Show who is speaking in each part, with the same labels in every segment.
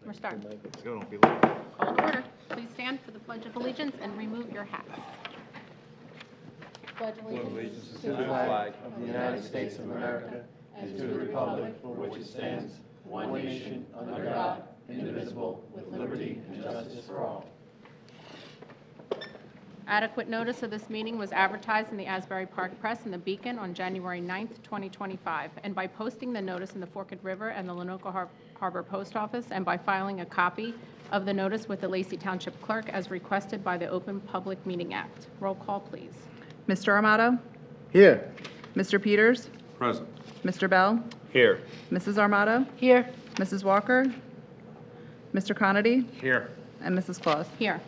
Speaker 1: We're starting.
Speaker 2: Let's go, don't be late.
Speaker 1: Call to order. Please stand for the Pledge of Allegiance and remove your hats. Pledge allegiance
Speaker 3: To the flag of the United States of America and to the republic for which it stands, one nation, under God, indivisible, with liberty and justice for all.
Speaker 1: Adequate notice of this meeting was advertised in the Asbury Park Press and the Beacon on January 9th, 2025, and by posting the notice in the Forked River and the Lenoka Harbor Post Office, and by filing a copy of the notice with the Lacey Township Clerk as requested by the Open Public Meeting Act. Roll call, please.
Speaker 4: Mr. Armato?
Speaker 2: Here.
Speaker 4: Mr. Peters?
Speaker 2: Present.
Speaker 4: Mr. Bell?
Speaker 2: Here.
Speaker 4: Mrs. Armato?
Speaker 1: Here.
Speaker 4: Mrs. Walker? Mr. Conity?
Speaker 2: Here.
Speaker 4: And Mrs. Claus.
Speaker 1: Here.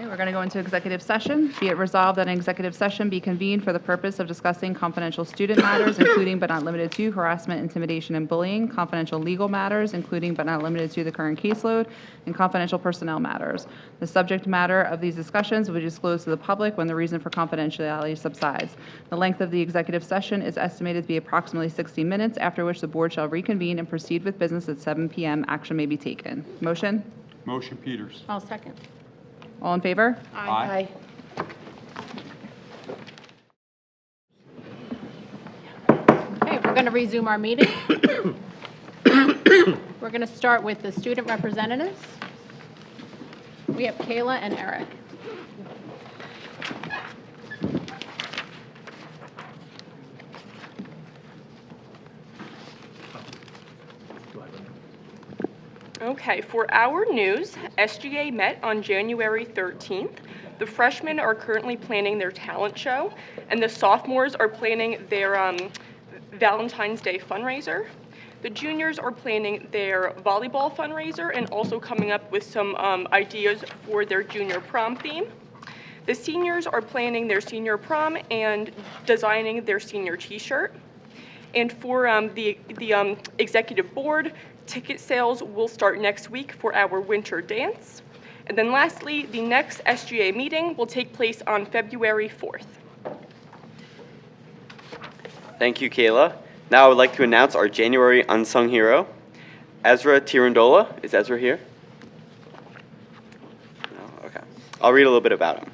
Speaker 4: Okay, we're going to go into executive session. Be it resolved that an executive session be convened for the purpose of discussing confidential student matters, including but not limited to harassment, intimidation, and bullying, confidential legal matters, including but not limited to the current caseload, and confidential personnel matters. The subject matter of these discussions will be disclosed to the public when the reason for confidentiality subsides. The length of the executive session is estimated to be approximately 60 minutes, after which the board shall reconvene and proceed with business at 7 p.m. Action may be taken. Motion?
Speaker 5: Motion Peters.
Speaker 1: I'll second.
Speaker 4: All in favor?
Speaker 5: Aye.
Speaker 1: Okay, we're going to resume our meeting. We're going to start with the student representatives. We have Kayla and Eric.
Speaker 6: Okay, for our news, SGA met on January 13th. The freshmen are currently planning their talent show, and the sophomores are planning their Valentine's Day fundraiser. The juniors are planning their volleyball fundraiser and also coming up with some ideas for their junior prom theme. The seniors are planning their senior prom and designing their senior t-shirt. And for the executive board, ticket sales will start next week for our winter dance. And then lastly, the next SGA meeting will take place on February 4th.
Speaker 7: Thank you, Kayla. Now I would like to announce our January unsung hero, Ezra Tirandola. Is Ezra here? No? Okay. I'll read a little bit about him.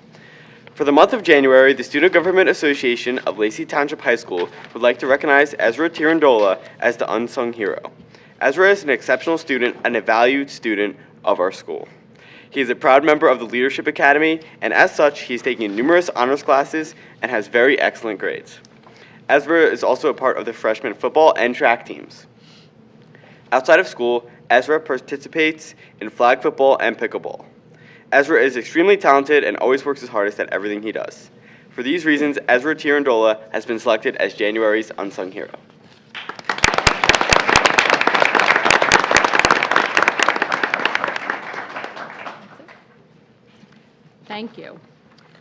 Speaker 7: For the month of January, the Student Government Association of Lacey Township High School would like to recognize Ezra Tirandola as the unsung hero. Ezra is an exceptional student and a valued student of our school. He is a proud member of the Leadership Academy, and as such, he is taking numerous honors classes and has very excellent grades. Ezra is also a part of the freshman football and track teams. Outside of school, Ezra participates in flag football and pickleball. Ezra is extremely talented and always works his hardest at everything he does. For these reasons, Ezra Tirandola has been selected as January's unsung hero.
Speaker 1: Thank you.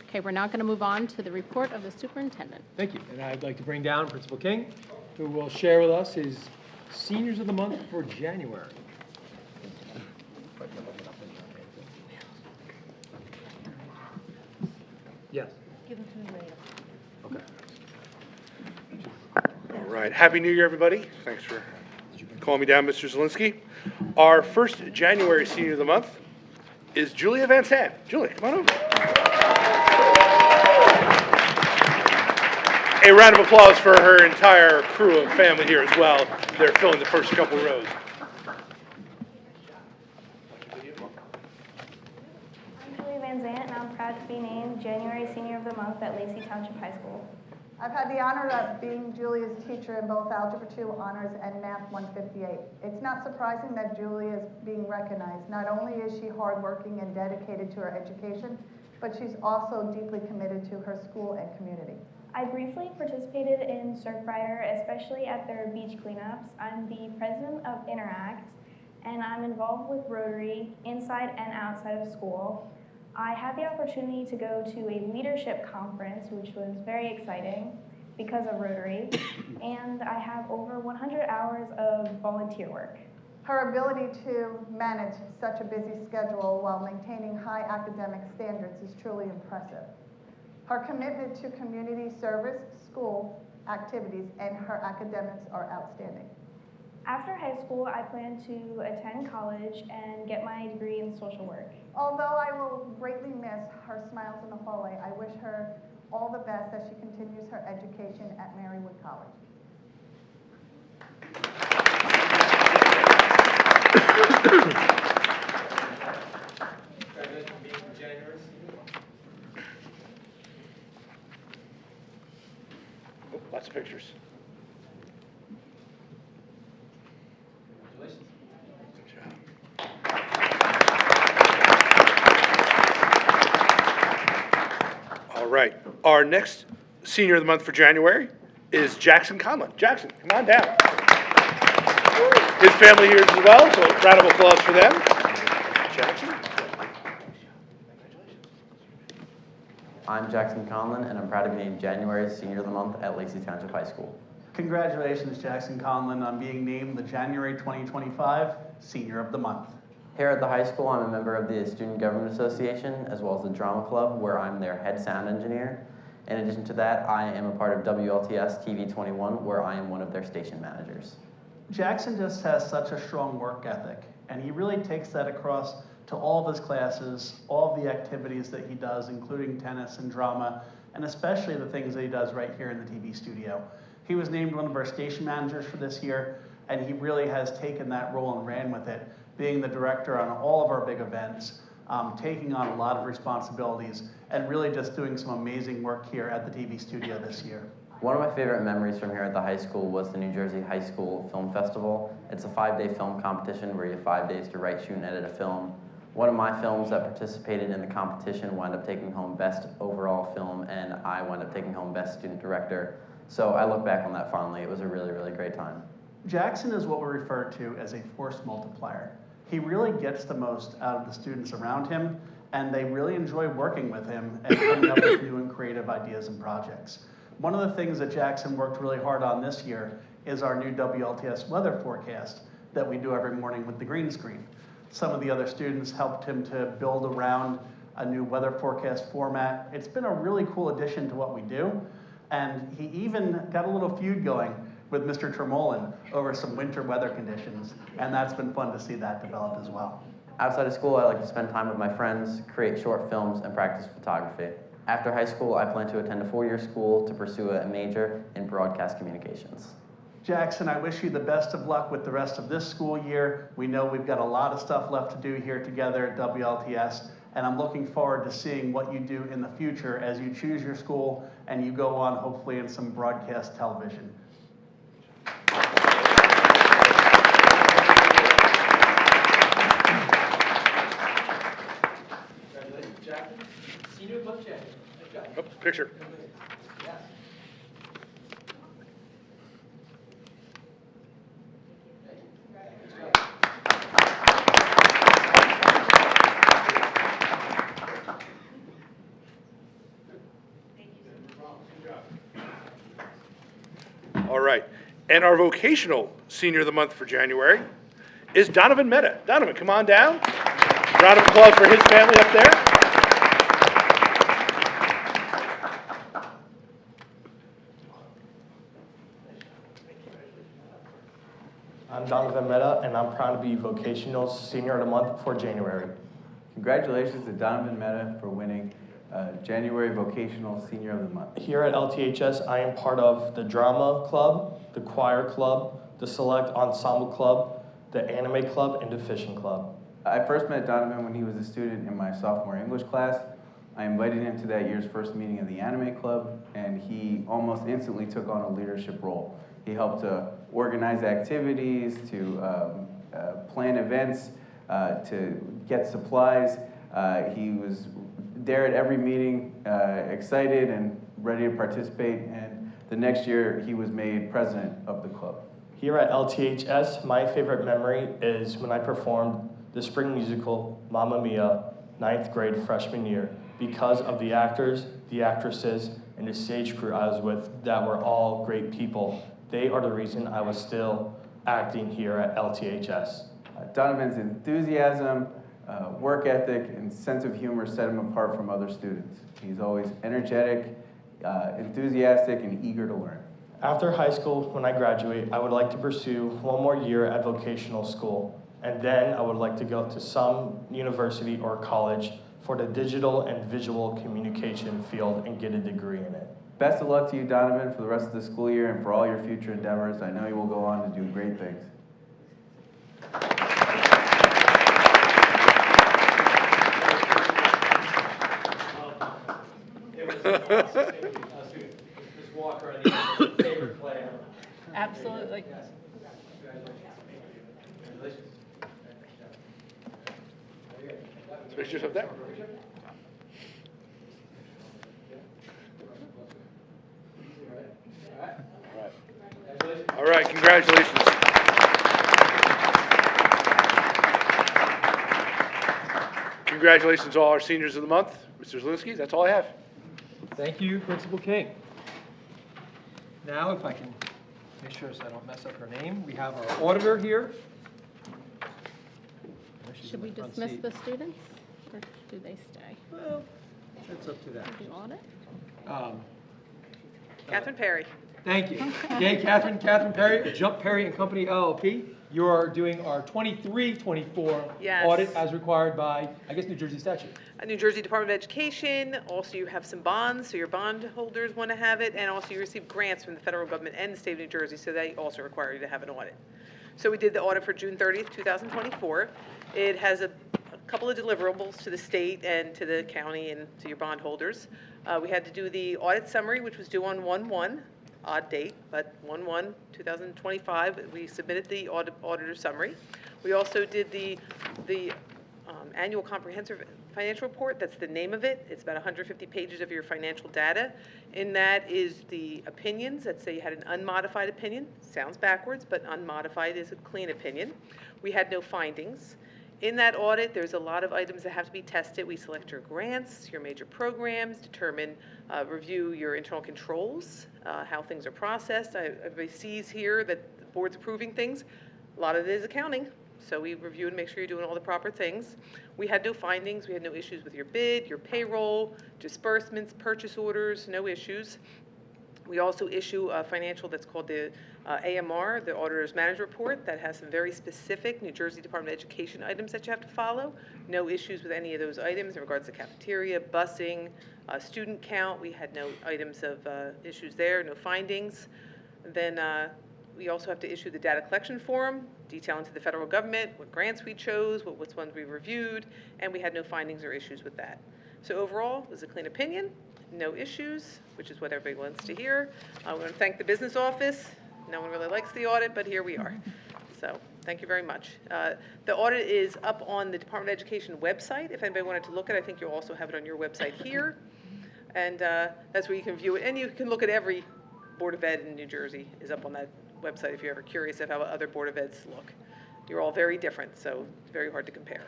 Speaker 1: Okay, we're now going to move on to the report of the superintendent.
Speaker 8: Thank you. And I'd like to bring down Principal King, who will share with us his Seniors of the Month for January. Yes.
Speaker 1: Give them to me later.
Speaker 8: Okay.
Speaker 9: All right. Happy New Year, everybody. Thanks for calling me down, Mr. Zielinski. Our first January Senior of the Month is Julia Van Sant. Julia, come on over. A round of applause for her entire crew and family here as well. They're filling the first couple rows.
Speaker 10: I'm Julia Van Zant, and I'm proud to be named January Senior of the Month at Lacey Township High School.
Speaker 11: I've had the honor of being Julia's teacher in both Algebra 2 Honors and Math 158. It's not surprising that Julia is being recognized. Not only is she hardworking and dedicated to her education, but she's also deeply committed to her school and community.
Speaker 10: I briefly participated in Surfrider, especially at their beach cleanups. I'm the president of Interact, and I'm involved with Rotary inside and outside of school. I had the opportunity to go to a leadership conference, which was very exciting because of Rotary, and I have over 100 hours of volunteer work.
Speaker 11: Her ability to manage such a busy schedule while maintaining high academic standards is truly impressive. Her commitment to community service, school activities, and her academics are outstanding.
Speaker 10: After high school, I plan to attend college and get my degree in social work.
Speaker 11: Although I will greatly miss her smiles in the hallway, I wish her all the best as she continues her education at Marywood College.
Speaker 9: Oh, lots of pictures. Good job. All right. Our next senior of the month for January is Jackson Conlon. Jackson, come on down. His family here as well, so a round of applause for them. Jackson.
Speaker 2: I'm Jackson Conlon, and I'm proud to be named January Senior of the Month at Lacey Township High School.
Speaker 12: Congratulations, Jackson Conlon, on being named the January 2025 Senior of the Month.
Speaker 2: Here at the high school, I'm a member of the Student Government Association, as well as the Drama Club, where I'm their head sound engineer. In addition to that, I am a part of WLTS TV 21, where I am one of their station managers.
Speaker 12: Jackson just has such a strong work ethic, and he really takes that across to all of his classes, all of the activities that he does, including tennis and drama, and especially the things that he does right here in the TV studio. He was named one of our station managers for this year, and he really has taken that role and ran with it, being the director on all of our big events, taking on a lot of responsibilities, and really just doing some amazing work here at the TV studio this year.
Speaker 2: One of my favorite memories from here at the high school was the New Jersey High School Film Festival. It's a 5-day film competition where you have 5 days to write, shoot, and edit a film. One of my films that participated in the competition wound up taking home Best Overall Film, and I wound up taking home Best Student Director. So I look back on that fondly. It was a really, really great time.
Speaker 12: Jackson is what we refer to as a force multiplier. He really gets the most out of the students around him, and they really enjoy working with him and coming up with new and creative ideas and projects. One of the things that Jackson worked really hard on this year is our new WLTS weather forecast that we do every morning with the green screen. Some of the other students helped him to build around a new weather forecast format. It's been a really cool addition to what we do, and he even got a little feud going with Mr. Tremolin over some winter weather conditions, and that's been fun to see that develop as well.
Speaker 2: Outside of school, I like to spend time with my friends, create short films, and practice photography. After high school, I plan to attend a 4-year school to pursue a major in broadcast communications.
Speaker 12: Jackson, I wish you the best of luck with the rest of this school year. We know we've got a lot of stuff left to do here together at WLTS, and I'm looking forward to seeing what you do in the future as you choose your school and you go on hopefully in some broadcast television.
Speaker 8: Congratulations, Jackson. Senior of the Month, Jackson. Good job.
Speaker 9: Oh, picture. All right. And our vocational senior of the month for January is Donovan Mehta. Donovan, come on down. Round of applause for his family up there.
Speaker 13: I'm Donovan Mehta, and I'm proud to be Vocational Senior of the Month for January.
Speaker 14: Congratulations to Donovan Mehta for winning January Vocational Senior of the Month.
Speaker 13: Here at LTHS, I am part of the Drama Club, the Choir Club, the Select Ensemble Club, the Anime Club, and the Fishing Club.
Speaker 14: I first met Donovan when he was a student in my sophomore English class. I invited him to that year's first meeting of the Anime Club, and he almost instantly took on a leadership role. He helped to organize activities, to plan events, to get supplies. He was there at every meeting, excited and ready to participate, and the next year he was made president of the club.
Speaker 13: Here at LTHS, my favorite memory is when I performed the spring musical Mamma Mia, 9th grade freshman year, because of the actors, the actresses, and the stage crew I was with that were all great people. They are the reason I was still acting here at LTHS.
Speaker 14: Donovan's enthusiasm, work ethic, and sense of humor set him apart from other students. He's always energetic, enthusiastic, and eager to learn.
Speaker 13: After high school, when I graduate, I would like to pursue one more year at vocational school, and then I would like to go to some university or college for the digital and visual communication field and get a degree in it.
Speaker 14: Best of luck to you, Donovan, for the rest of the school year and for all your future endeavors. I know you will go on to do great things.
Speaker 8: Ms. Walker, I think, favorite player.
Speaker 1: Absolutely.
Speaker 9: Pictures up there. All right, congratulations. Congratulations to all our seniors of the month. Mr. Zelinski, that's all I have.
Speaker 8: Thank you, Principal King. Now, if I can make sure so I don't mess up her name, we have our auditor here. I know she's in
Speaker 1: Should we
Speaker 8: the front
Speaker 1: dismiss
Speaker 8: seat.
Speaker 1: the students, or do they stay?
Speaker 8: Well, that's up to them.
Speaker 1: The audit?
Speaker 6: Catherine Perry.
Speaker 8: Thank you. Okay, Catherine Perry, Jump Perry and Company LLP. You are doing our 23-24
Speaker 15: Yes.
Speaker 8: audit as required by, I guess, New Jersey statute.
Speaker 15: New Jersey Department of Education. Also, you have some bonds, so your bond holders want to have it, and also you receive grants from the federal government and the state of New Jersey, so they also require you to have an audit. So we did the audit for June 30th, 2024. It has a couple of deliverables to the state and to the county and to your bond holders. We had to do the audit summary, which was due on 1/1, odd date, but 1/1/2025. We submitted the auditor summary. We also did the annual comprehensive financial report. That's the name of it. It's about 150 pages of your financial data. In that is the opinions. Let's say you had an unmodified opinion. Sounds backwards, but unmodified is a clean opinion. We had no findings. In that audit, there's a lot of items that have to be tested. We select your grants, your major programs, review your internal controls, how things are processed. Everybody sees here that the board's approving things. A lot of it is accounting. So we review and make sure you're doing all the proper things. We had no findings. We had no issues with your bid, your payroll, disbursements, purchase orders, no issues. We also issue a financial that's called the AMR, the Auditor's Management Report, that has some very specific New Jersey Department of Education items that you have to follow. No issues with any of those items in regards to cafeteria, busing, student count. We had no items of issues there, no findings. Then we also have to issue the data collection form, detailing to the federal government what grants we chose, what ones we reviewed, and we had no findings or issues with that. So overall, it was a clean opinion, no issues, which is what everybody wants to hear. I want to thank the business office. No one really likes the audit, but here we are. So thank you very much. The audit is up on the Department of Education website. If anybody wanted to look at it, I think you'll also have it on your website here. And that's where you can view it. And you can look at every Board of Ed in New Jersey is up on that website if you're ever curious of how other Board of Eds look. You're all very different, so it's very hard to compare.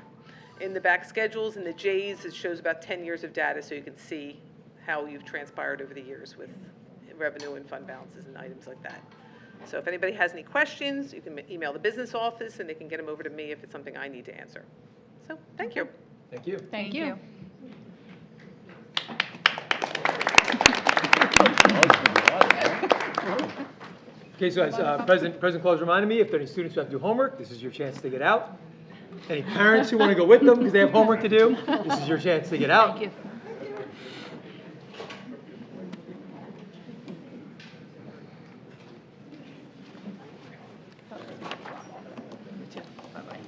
Speaker 15: In the back schedules and the J's, it shows about 10 years of data, so you can see how you've transpired over the years with revenue and fund balances and items like that. So if anybody has any questions, you can email the business office, and they can get them over to me if it's something I need to answer. So thank you.
Speaker 8: Thank you.
Speaker 1: Thank you.
Speaker 8: Okay, so as President Claus reminded me, if there are any students who have to do homework, this is your chance to get out. Any parents who want to go with them because they have homework to do, this is your chance to get out.
Speaker 1: Thank you.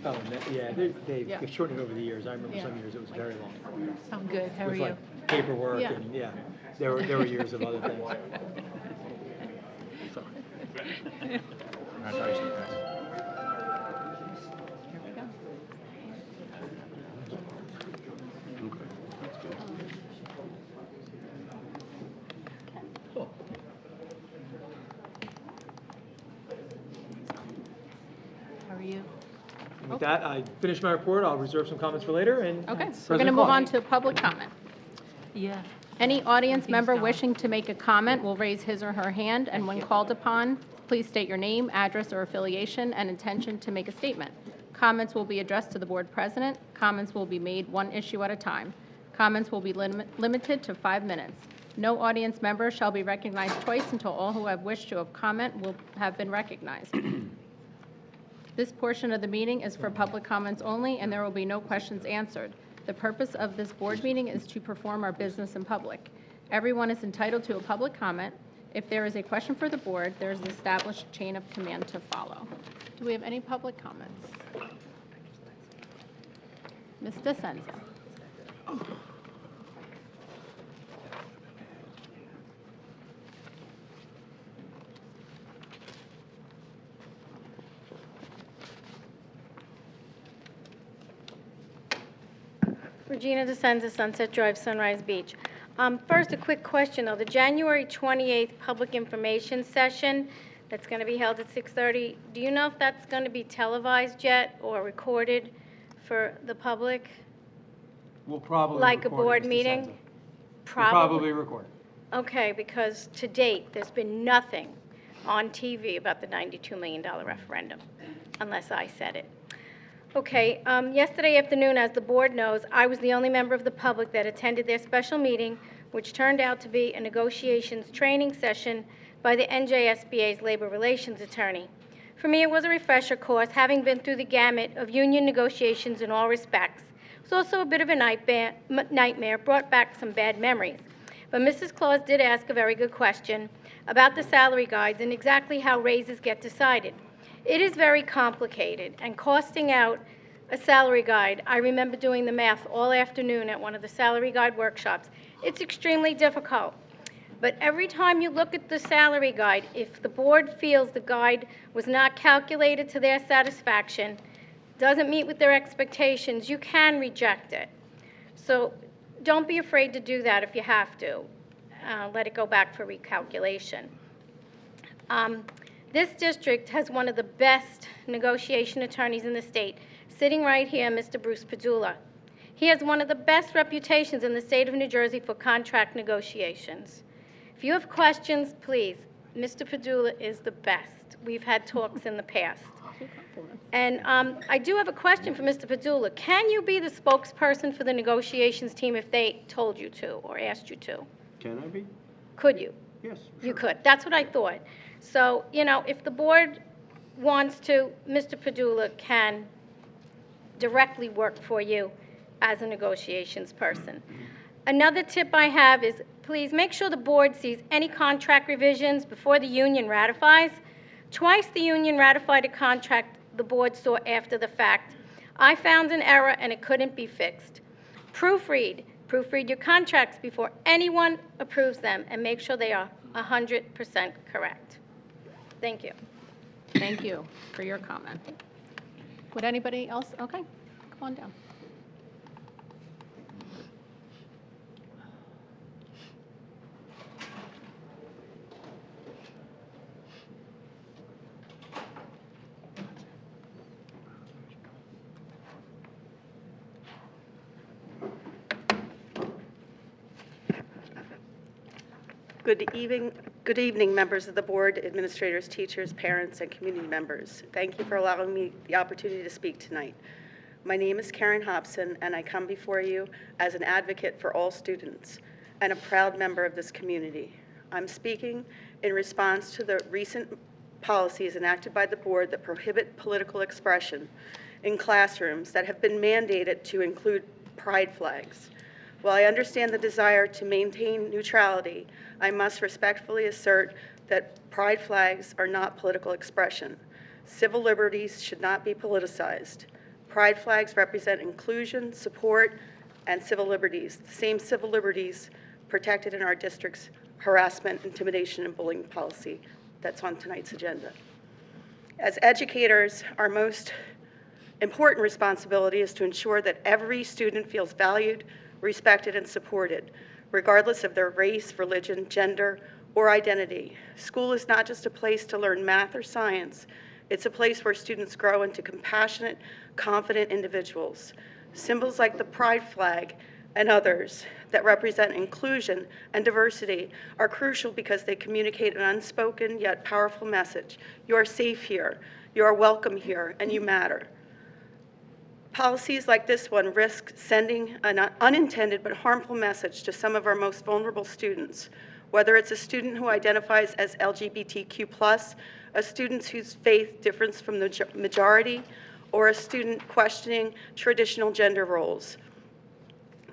Speaker 8: Oh, yeah, they've shortened it over the years. I remember some years it was very long.
Speaker 1: I'm good. How are
Speaker 8: With
Speaker 1: you?
Speaker 8: like paperwork
Speaker 1: Yeah.
Speaker 8: and, yeah, there were years of other things. So.
Speaker 1: Here we go.
Speaker 8: Cool.
Speaker 1: How are you?
Speaker 8: With that, I finished my report. I'll reserve some comments for later, and
Speaker 1: Okay, we're going to
Speaker 8: President
Speaker 1: move
Speaker 8: Claus.
Speaker 1: on to public comment.
Speaker 15: Yeah.
Speaker 1: Any audience member wishing to make a comment will raise his or her hand, and when called upon, please state your name, address, or affiliation, and intention to make a statement. Comments will be addressed to the board president. Comments will be made one issue at a time. Comments will be limited to 5 minutes. No audience member shall be recognized twice until all who have wished to have comment will have been recognized. This portion of the meeting is for public comments only, and there will be no questions answered. The purpose of this board meeting is to perform our business in public. Everyone is entitled to a public comment. If there is a question for the board, there is an established chain of command to follow. Do we have any public comments? Ms. DeSenza.
Speaker 16: Regina DeSenza, Sunset Drive, Sunrise Beach. First, a quick question, though. The January 28th public information session that's going to be held at 6:30, do you know if that's going to be televised yet or recorded for the public?
Speaker 8: We'll probably
Speaker 16: Like a
Speaker 8: record it,
Speaker 16: board
Speaker 8: Mr.
Speaker 16: meeting?
Speaker 8: Senza. We'll probably record it.
Speaker 16: Okay, because to date, there's been nothing on TV about the $92 million referendum, unless I said it. Okay, yesterday afternoon, as the board knows, I was the only member of the public that attended their special meeting, which turned out to be a negotiations training session by the NJSBA's labor relations attorney. For me, it was a refresher course, having been through the gamut of union negotiations in all respects. It was also a bit of a nightmare, brought back some bad memories. But Mrs. Claus did ask a very good question about the salary guides and exactly how raises get decided. It is very complicated, and costing out a salary guide, I remember doing the math all afternoon at one of the salary guide workshops. It's extremely difficult. But every time you look at the salary guide, if the board feels the guide was not calculated to their satisfaction, doesn't meet with their expectations, you can reject it. So don't be afraid to do that if you have to. Let it go back for recalculation. This district has one of the best negotiation attorneys in the state, sitting right here, Mr. Bruce Padula. He has one of the best reputations in the state of New Jersey for contract negotiations. If you have questions, please, Mr. Padula is the best. We've had talks in the past. And I do have a question for Mr. Padula. Can you be the spokesperson for the negotiations team if they told you to or asked you to?
Speaker 5: Can I be?
Speaker 16: Could you?
Speaker 5: Yes.
Speaker 16: You could. That's what I thought. So, you know, if the board wants to, Mr. Padula can directly work for you as a negotiations person. Another tip I have is please make sure the board sees any contract revisions before the union ratifies. Twice the union ratified a contract the board saw after the fact. I found an error and it couldn't be fixed. Proofread your contracts before anyone approves them and make sure they are 100% correct. Thank you.
Speaker 1: Thank you for your comment. Would anybody else? Okay, come on down.
Speaker 17: Good evening, members of the board, administrators, teachers, parents, and community members. Thank you for allowing me the opportunity to speak tonight. My name is Karen Hobson, and I come before you as an advocate for all students and a proud member of this community. I'm speaking in response to the recent policies enacted by the board that prohibit political expression in classrooms that have been mandated to include pride flags. While I understand the desire to maintain neutrality, I must respectfully assert that pride flags are not political expression. Civil liberties should not be politicized. Pride flags represent inclusion, support, and civil liberties, the same civil liberties protected in our district's harassment, intimidation, and bullying policy that's on tonight's agenda. As educators, our most important responsibility is to ensure that every student feels valued, respected, and supported, regardless of their race, religion, gender, or identity. School is not just a place to learn math or science. It's a place where students grow into compassionate, confident individuals. Symbols like the pride flag and others that represent inclusion and diversity are crucial because they communicate an unspoken yet powerful message. You are safe here, you are welcome here, and you matter. Policies like this one risk sending an unintended but harmful message to some of our most vulnerable students, whether it's a student who identifies as LGBTQ+, a student whose faith differs from the majority, or a student questioning traditional gender roles.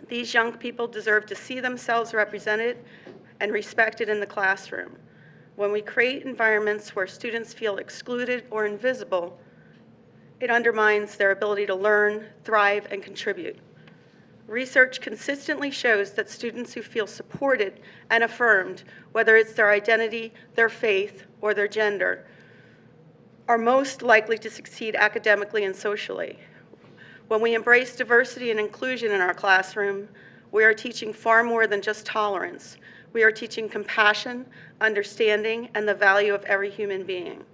Speaker 17: These young people deserve to see themselves represented and respected in the classroom. When we create environments where students feel excluded or invisible, it undermines their ability to learn, thrive, and contribute. Research consistently shows that students who feel supported and affirmed, whether it's their identity, their faith, or their gender, are most likely to succeed academically and socially. When we embrace diversity and inclusion in our classroom, we are teaching far more than just tolerance. We are teaching compassion, understanding, and the value of every human being.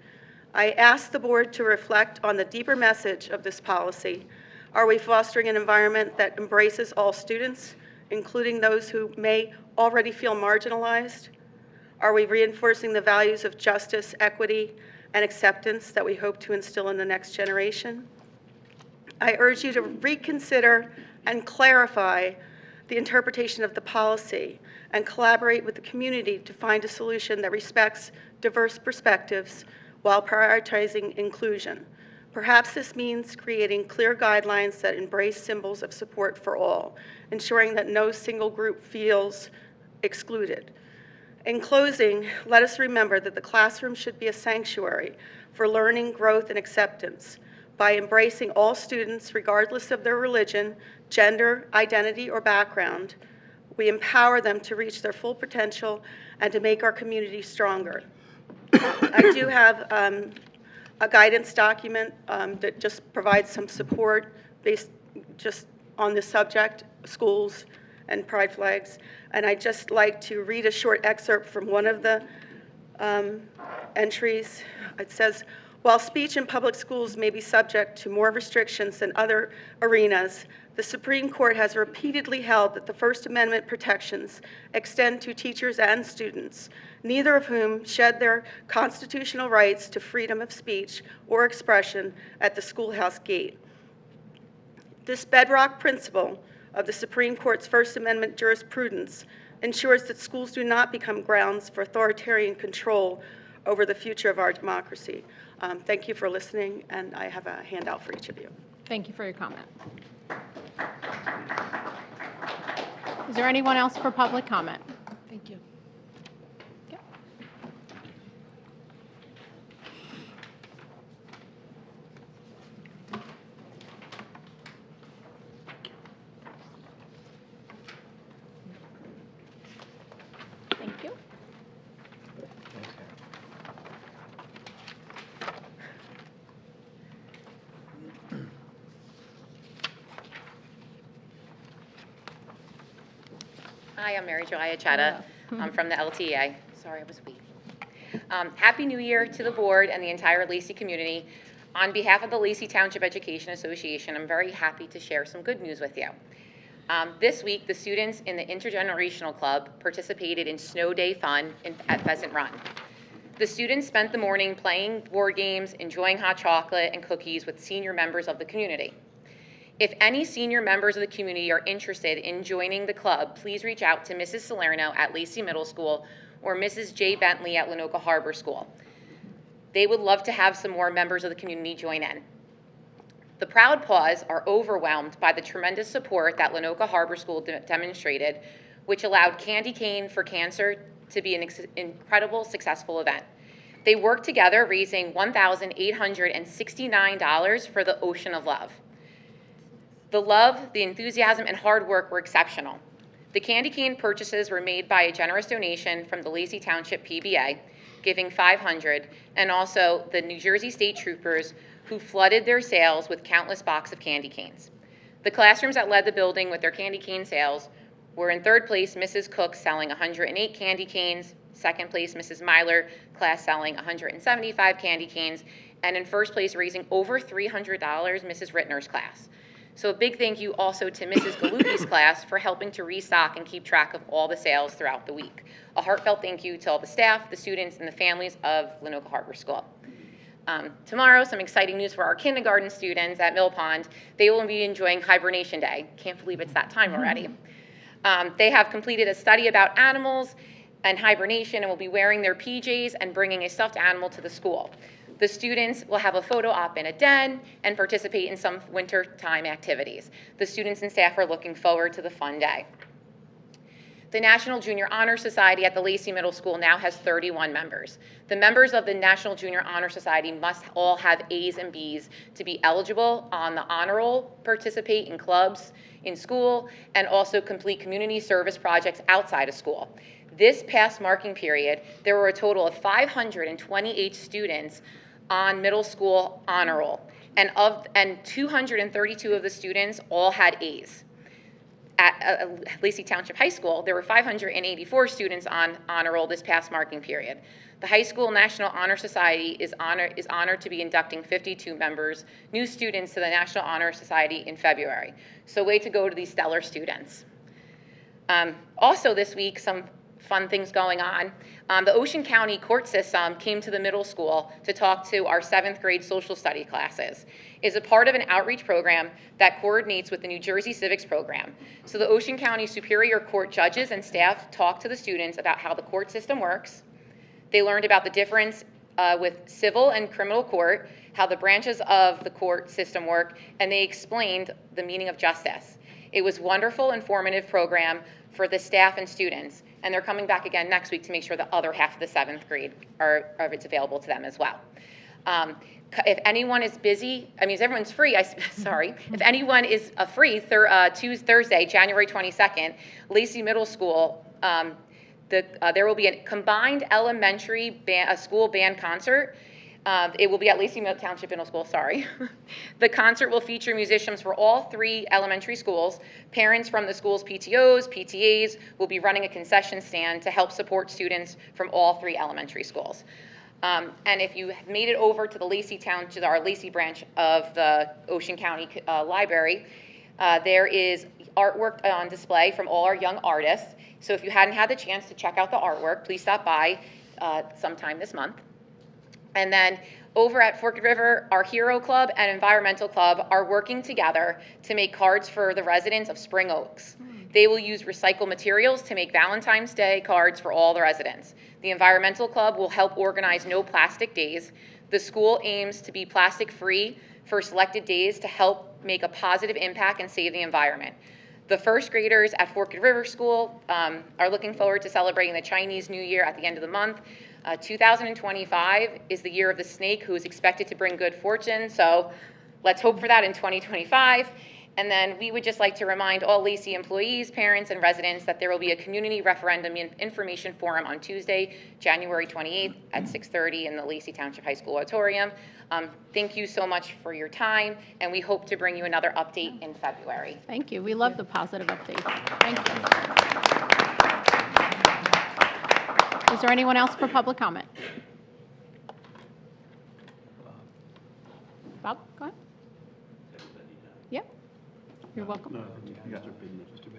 Speaker 17: I ask the board to reflect on the deeper message of this policy. Are we fostering an environment that embraces all students, including those who may already feel marginalized? Are we reinforcing the values of justice, equity, and acceptance that we hope to instill in the next generation? I urge you to reconsider and clarify the interpretation of the policy and collaborate with the community to find a solution that respects diverse perspectives while prioritizing inclusion. Perhaps this means creating clear guidelines that embrace symbols of support for all, ensuring that no single group feels excluded. In closing, let us remember that the classroom should be a sanctuary for learning, growth, and acceptance. By embracing all students, regardless of their religion, gender, identity, or background, we empower them to reach their full potential and to make our community stronger. I do have a guidance document that just provides some support based just on the subject, schools and pride flags. And I'd just like to read a short excerpt from one of the entries. It says, while speech in public schools may be subject to more restrictions than other arenas, the Supreme Court has repeatedly held that the First Amendment protections extend to teachers and students, neither of whom shed their constitutional rights to freedom of speech or expression at the schoolhouse gate. This bedrock principle of the Supreme Court's First Amendment jurisprudence ensures that schools do not become grounds for authoritarian control over the future of our democracy. Thank you for listening, and I have a handout for each of you.
Speaker 1: Thank you for your comment. Is there anyone else for public comment?
Speaker 5: Thank you.
Speaker 1: Thank you.
Speaker 18: Hi, I'm Mary Jo Iachetta. I'm from the LTA. Sorry, I was weak. Happy New Year to the board and the entire Lacey community. On behalf of the Lacey Township Education Association, I'm very happy to share some good news with you. This week, the students in the Intergenerational Club participated in Snow Day Fun at Pheasant Run. The students spent the morning playing board games, enjoying hot chocolate and cookies with senior members of the community. If any senior members of the community are interested in joining the club, please reach out to Mrs. Salerno at Lacey Middle School or Mrs. J. Bentley at Lenoka Harbor School. They would love to have some more members of the community join in. The Proud Paws are overwhelmed by the tremendous support that Lenoka Harbor School demonstrated, which allowed Candy Cane for Cancer to be an incredible, successful event. They worked together, raising $1,869 for the Ocean of Love. The love, the enthusiasm, and hard work were exceptional. The candy cane purchases were made by a generous donation from the Lacey Township PBA, giving $500, and also the New Jersey State Troopers, who flooded their sales with countless boxes of candy canes. The classrooms that led the building with their candy cane sales were in third place, Mrs. Cook selling 108 candy canes, second place, Mrs. Myler class selling 175 candy canes, and in first place, raising over $300, Mrs. Rittner's class. So a big thank you also to Mrs. Galuppi's class for helping to restock and keep track of all the sales throughout the week. A heartfelt thank you to all the staff, the students, and the families of Lenoka Harbor School. Tomorrow, some exciting news for our kindergarten students at Mill Pond. They will be enjoying Hibernation Day. Can't believe it's that time already. They have completed a study about animals and hibernation and will be wearing their PJs and bringing a stuffed animal to the school. The students will have a photo op in a den and participate in some wintertime activities. The students and staff are looking forward to the fun day. The National Junior Honor Society at the Lacey Middle School now has 31 members. The members of the National Junior Honor Society must all have A's and B's to be eligible on the honor roll, participate in clubs in school, and also complete community service projects outside of school. This past marking period, there were a total of 528 students on middle school honor roll, and 232 of the students all had A's. At Lacey Township High School, there were 584 students on honor roll this past marking period. The High School National Honor Society is honored to be inducting 52 members, new students to the National Honor Society in February. So way to go to these stellar students. Also this week, some fun things going on. The Ocean County court system came to the middle school to talk to our 7th grade social study classes. Is a part of an outreach program that coordinates with the New Jersey Civics Program. So the Ocean County Superior Court judges and staff talked to the students about how the court system works. They learned about the difference with civil and criminal court, how the branches of the court system work, and they explained the meaning of justice. It was a wonderful, informative program for the staff and students, and they're coming back again next week to make sure the other half of the 7th grade it's available to them as well. If anyone is busy, if everyone's free, sorry. If anyone is free Thursday, January 22nd, Lacey Middle School, there will be a combined elementary school band concert. It will be at Lacey Township Middle School, sorry. The concert will feature musicians for all 3 elementary schools. Parents from the school's PTOs, PTAs will be running a concession stand to help support students from all 3 elementary schools. And if you have made it over to the Lacey Township, our Lacey branch of the Ocean County Library, there is artwork on display from all our young artists. So if you hadn't had the chance to check out the artwork, please stop by sometime this month. And then over at Forked River, our Hero Club and Environmental Club are working together to make cards for the residents of Spring Oaks. They will use recycled materials to make Valentine's Day cards for all the residents. The Environmental Club will help organize No Plastic Days. The school aims to be plastic-free for selected days to help make a positive impact and save the environment. The first graders at Forked River School are looking forward to celebrating the Chinese New Year at the end of the month. 2025 is the year of the snake, who is expected to bring good fortune, so let's hope for that in 2025. And then we would just like to remind all Lacey employees, parents, and residents that there will be a community referendum information forum on Tuesday, January 28th at 6:30 in the Lacey Township High School auditorium. Thank you so much for your time, and we hope to bring you another update in February.
Speaker 1: Thank you. We love the positive updates. Thank you. Is there anyone else for public comment? Bob, go ahead. Yep. You're welcome.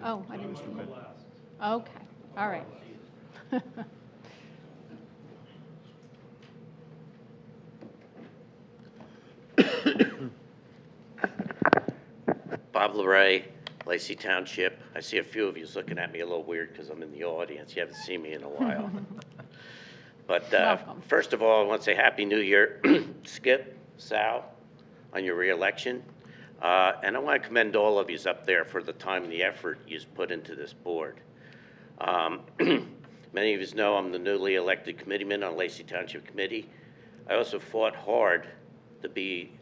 Speaker 1: Oh, I didn't see that. Okay. All right.
Speaker 19: Bob LeRae, Lacey Township. I see a few of you looking at me a little weird because I'm in the audience. You haven't seen me in a while. But first of all, I want to say Happy New Year, Skip, Sal, on your reelection. And I want to commend all of you up there for the time and the effort you've put into this board. Many of you know I'm the newly elected committeeman on Lacey Township Committee. I also fought hard to be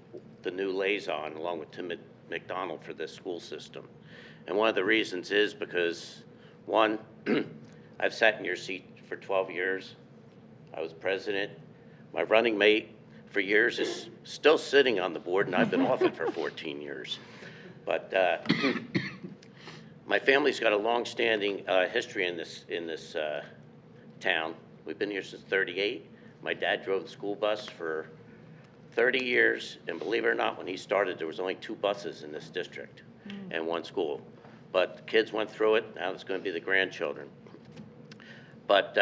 Speaker 19: the new liaison along with Tim McDonald for this school system. And one of the reasons is because, one, I've sat in your seat for 12 years. I was president. My running mate for years is still sitting on the board, and I've been off it for 14 years. But my family's got a long-standing history in this town. We've been here since '38. My dad drove the school bus for 30 years, and believe it or not, when he started, there was only 2 buses in this district and 1 school. But the kids went through it. Now it's going to be the grandchildren. But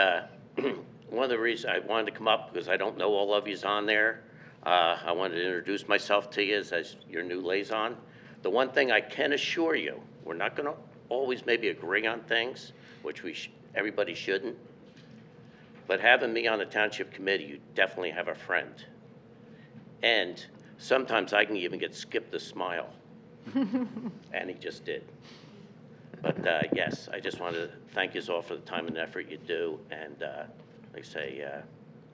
Speaker 19: one of the reasons I wanted to come up, because I don't know all of you's on there, I wanted to introduce myself to you as your new liaison. The one thing I can assure you, we're not going to always maybe agree on things, which everybody shouldn't. But having me on the township committee, you definitely have a friend. And sometimes I can even get skipped a smile. And he just did. But yes, I just wanted to thank you all for the time and effort you do. And like I say,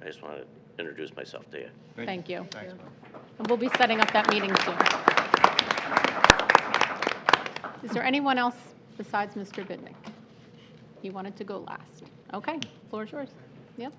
Speaker 19: I just want to introduce myself to you.
Speaker 1: Thank you. And we'll be setting up that meeting soon. Is there anyone else besides Mr. Bidnick? He wanted to go last. Okay, floor is yours. Yeah.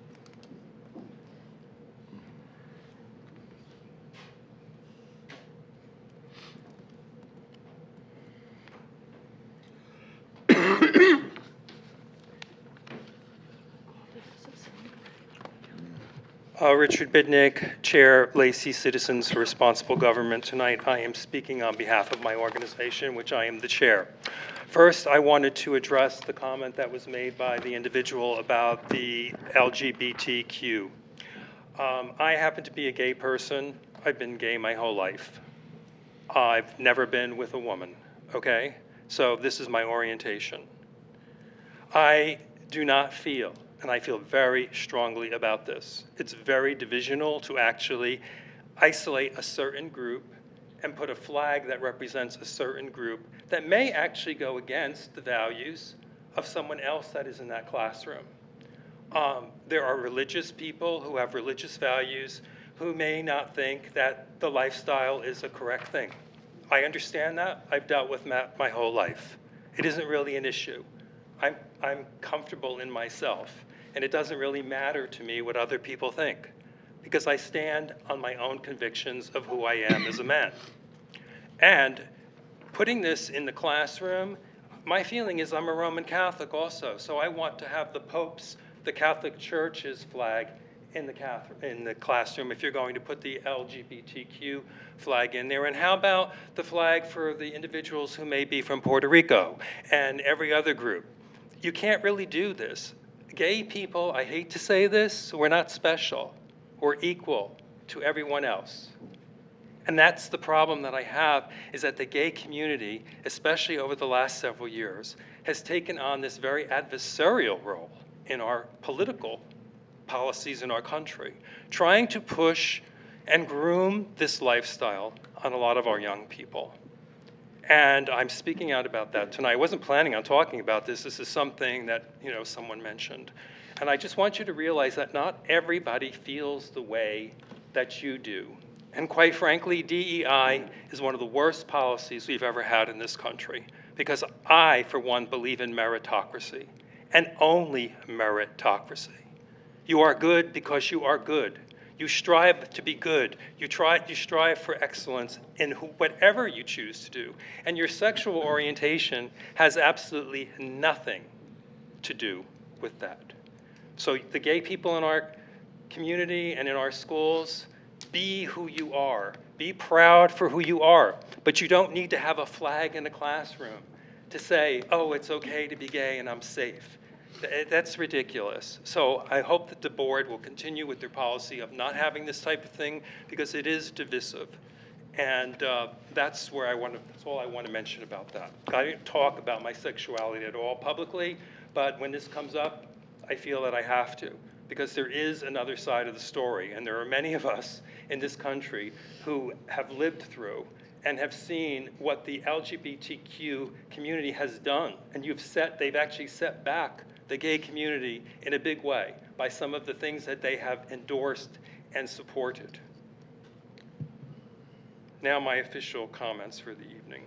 Speaker 20: Richard Bidnick, Chair, Lacey Citizens for Responsible Government. Tonight I am speaking on behalf of my organization, which I am the chair. First, I wanted to address the comment that was made by the individual about the LGBTQ. I happen to be a gay person. I've been gay my whole life. I've never been with a woman, okay? So this is my orientation. I do not feel, and I feel very strongly about this, it's very divisional to actually isolate a certain group and put a flag that represents a certain group that may actually go against the values of someone else that is in that classroom. There are religious people who have religious values who may not think that the lifestyle is a correct thing. I understand that. I've dealt with that my whole life. It isn't really an issue. I'm comfortable in myself, and it doesn't really matter to me what other people think, because I stand on my own convictions of who I am as a man. And putting this in the classroom, my feeling is I'm a Roman Catholic also, so I want to have the Pope's, the Catholic Church's flag in the classroom if you're going to put the LGBTQ flag in there. And how about the flag for the individuals who may be from Puerto Rico and every other group? You can't really do this. Gay people, I hate to say this, we're not special. We're equal to everyone else. And that's the problem that I have, is that the gay community, especially over the last several years, has taken on this very adversarial role in our political policies in our country, trying to push and groom this lifestyle on a lot of our young people. And I'm speaking out about that tonight. I wasn't planning on talking about this. This is something that, someone mentioned. And I just want you to realize that not everybody feels the way that you do. And quite frankly, DEI is one of the worst policies we've ever had in this country, because I, for one, believe in meritocracy, and only meritocracy. You are good because you are good. You strive to be good. You strive for excellence in whatever you choose to do. And your sexual orientation has absolutely nothing to do with that. So the gay people in our community and in our schools, be who you are. Be proud for who you are. But you don't need to have a flag in the classroom to say, oh, it's okay to be gay and I'm safe. That's ridiculous. So I hope that the board will continue with their policy of not having this type of thing, because it is divisive. And that's all I want to mention about that. I didn't talk about my sexuality at all publicly, but when this comes up, I feel that I have to, because there is another side of the story. And there are many of us in this country who have lived through and have seen what the LGBTQ community has done. And they've actually set back the gay community in a big way by some of the things that they have endorsed and supported. Now my official comments for the evening.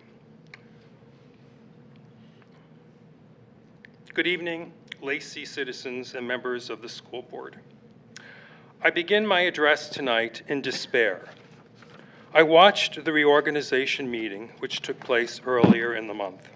Speaker 20: Good evening, Lacey citizens and members of the school board. I begin my address tonight in despair. I watched the reorganization meeting, which took place earlier in the month.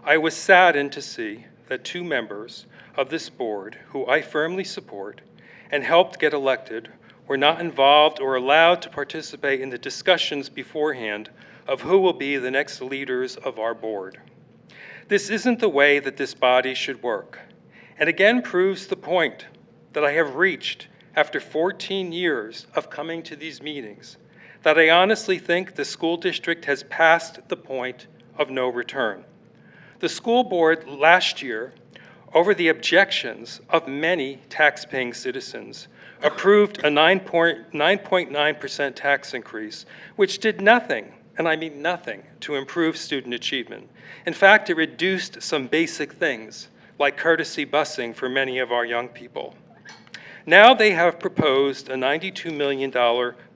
Speaker 20: I was saddened to see that 2 members of this board, who I firmly support and helped get elected, were not involved or allowed to participate in the discussions beforehand of who will be the next leaders of our board. This isn't the way that this body should work, and again proves the point that I have reached after 14 years of coming to these meetings, that I honestly think the school district has passed the point of no return. The school board last year, over the objections of many tax-paying citizens, approved a 9.9% tax increase, which did nothing, and I mean nothing, to improve student achievement. In fact, it reduced some basic things, like courtesy busing for many of our young people. Now they have proposed a $92 million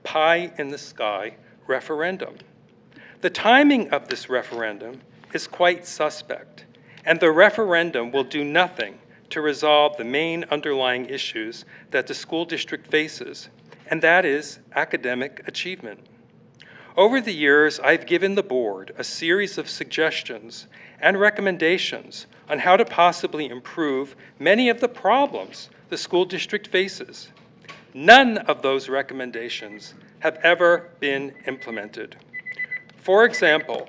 Speaker 20: pie-in-the-sky referendum. The timing of this referendum is quite suspect, and the referendum will do nothing to resolve the main underlying issues that the school district faces, and that is academic achievement. Over the years, I've given the board a series of suggestions and recommendations on how to possibly improve many of the problems the school district faces. None of those recommendations have ever been implemented. For example,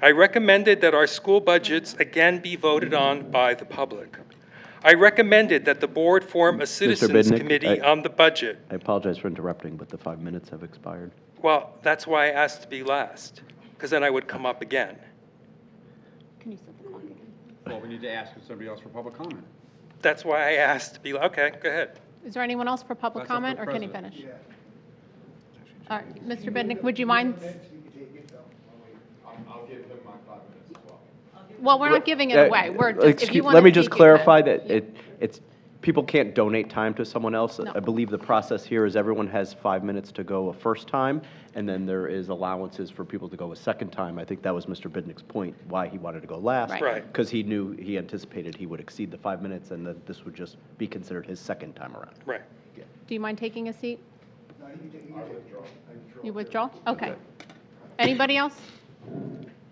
Speaker 20: I recommended that our school budgets again be voted on by the public. I recommended that the board form a citizens committee on the budget.
Speaker 21: I apologize for interrupting, but the 5 minutes have expired.
Speaker 20: Well, that's why I asked to be last, because then I would come up again.
Speaker 1: Can you set the clock again?
Speaker 5: Well, we need to ask somebody else for public comment.
Speaker 20: That's why I asked to be, okay, go ahead.
Speaker 1: Is there anyone else for public
Speaker 5: That's up to
Speaker 1: comment,
Speaker 5: the
Speaker 1: or can you
Speaker 5: president.
Speaker 1: finish? All right, Mr. Bidnick, would you mind?
Speaker 5: I'll give him my 5 minutes as well.
Speaker 1: Well, we're not giving it away. We're just, if you want
Speaker 21: Let
Speaker 1: to
Speaker 21: me just
Speaker 1: speak, you
Speaker 21: clarify
Speaker 1: can.
Speaker 21: that it's, people can't donate time to someone else.
Speaker 1: No.
Speaker 21: I believe the process here is everyone has 5 minutes to go a first time, and then there is allowances for people to go a second time. I think that was Mr. Bidnick's point, why he wanted to go last.
Speaker 1: Right.
Speaker 20: Right.
Speaker 21: Because he knew, he anticipated he would exceed the 5 minutes, and that this would just be considered his second time around.
Speaker 20: Right.
Speaker 1: Do you mind taking a seat? You withdraw? Okay. Anybody else?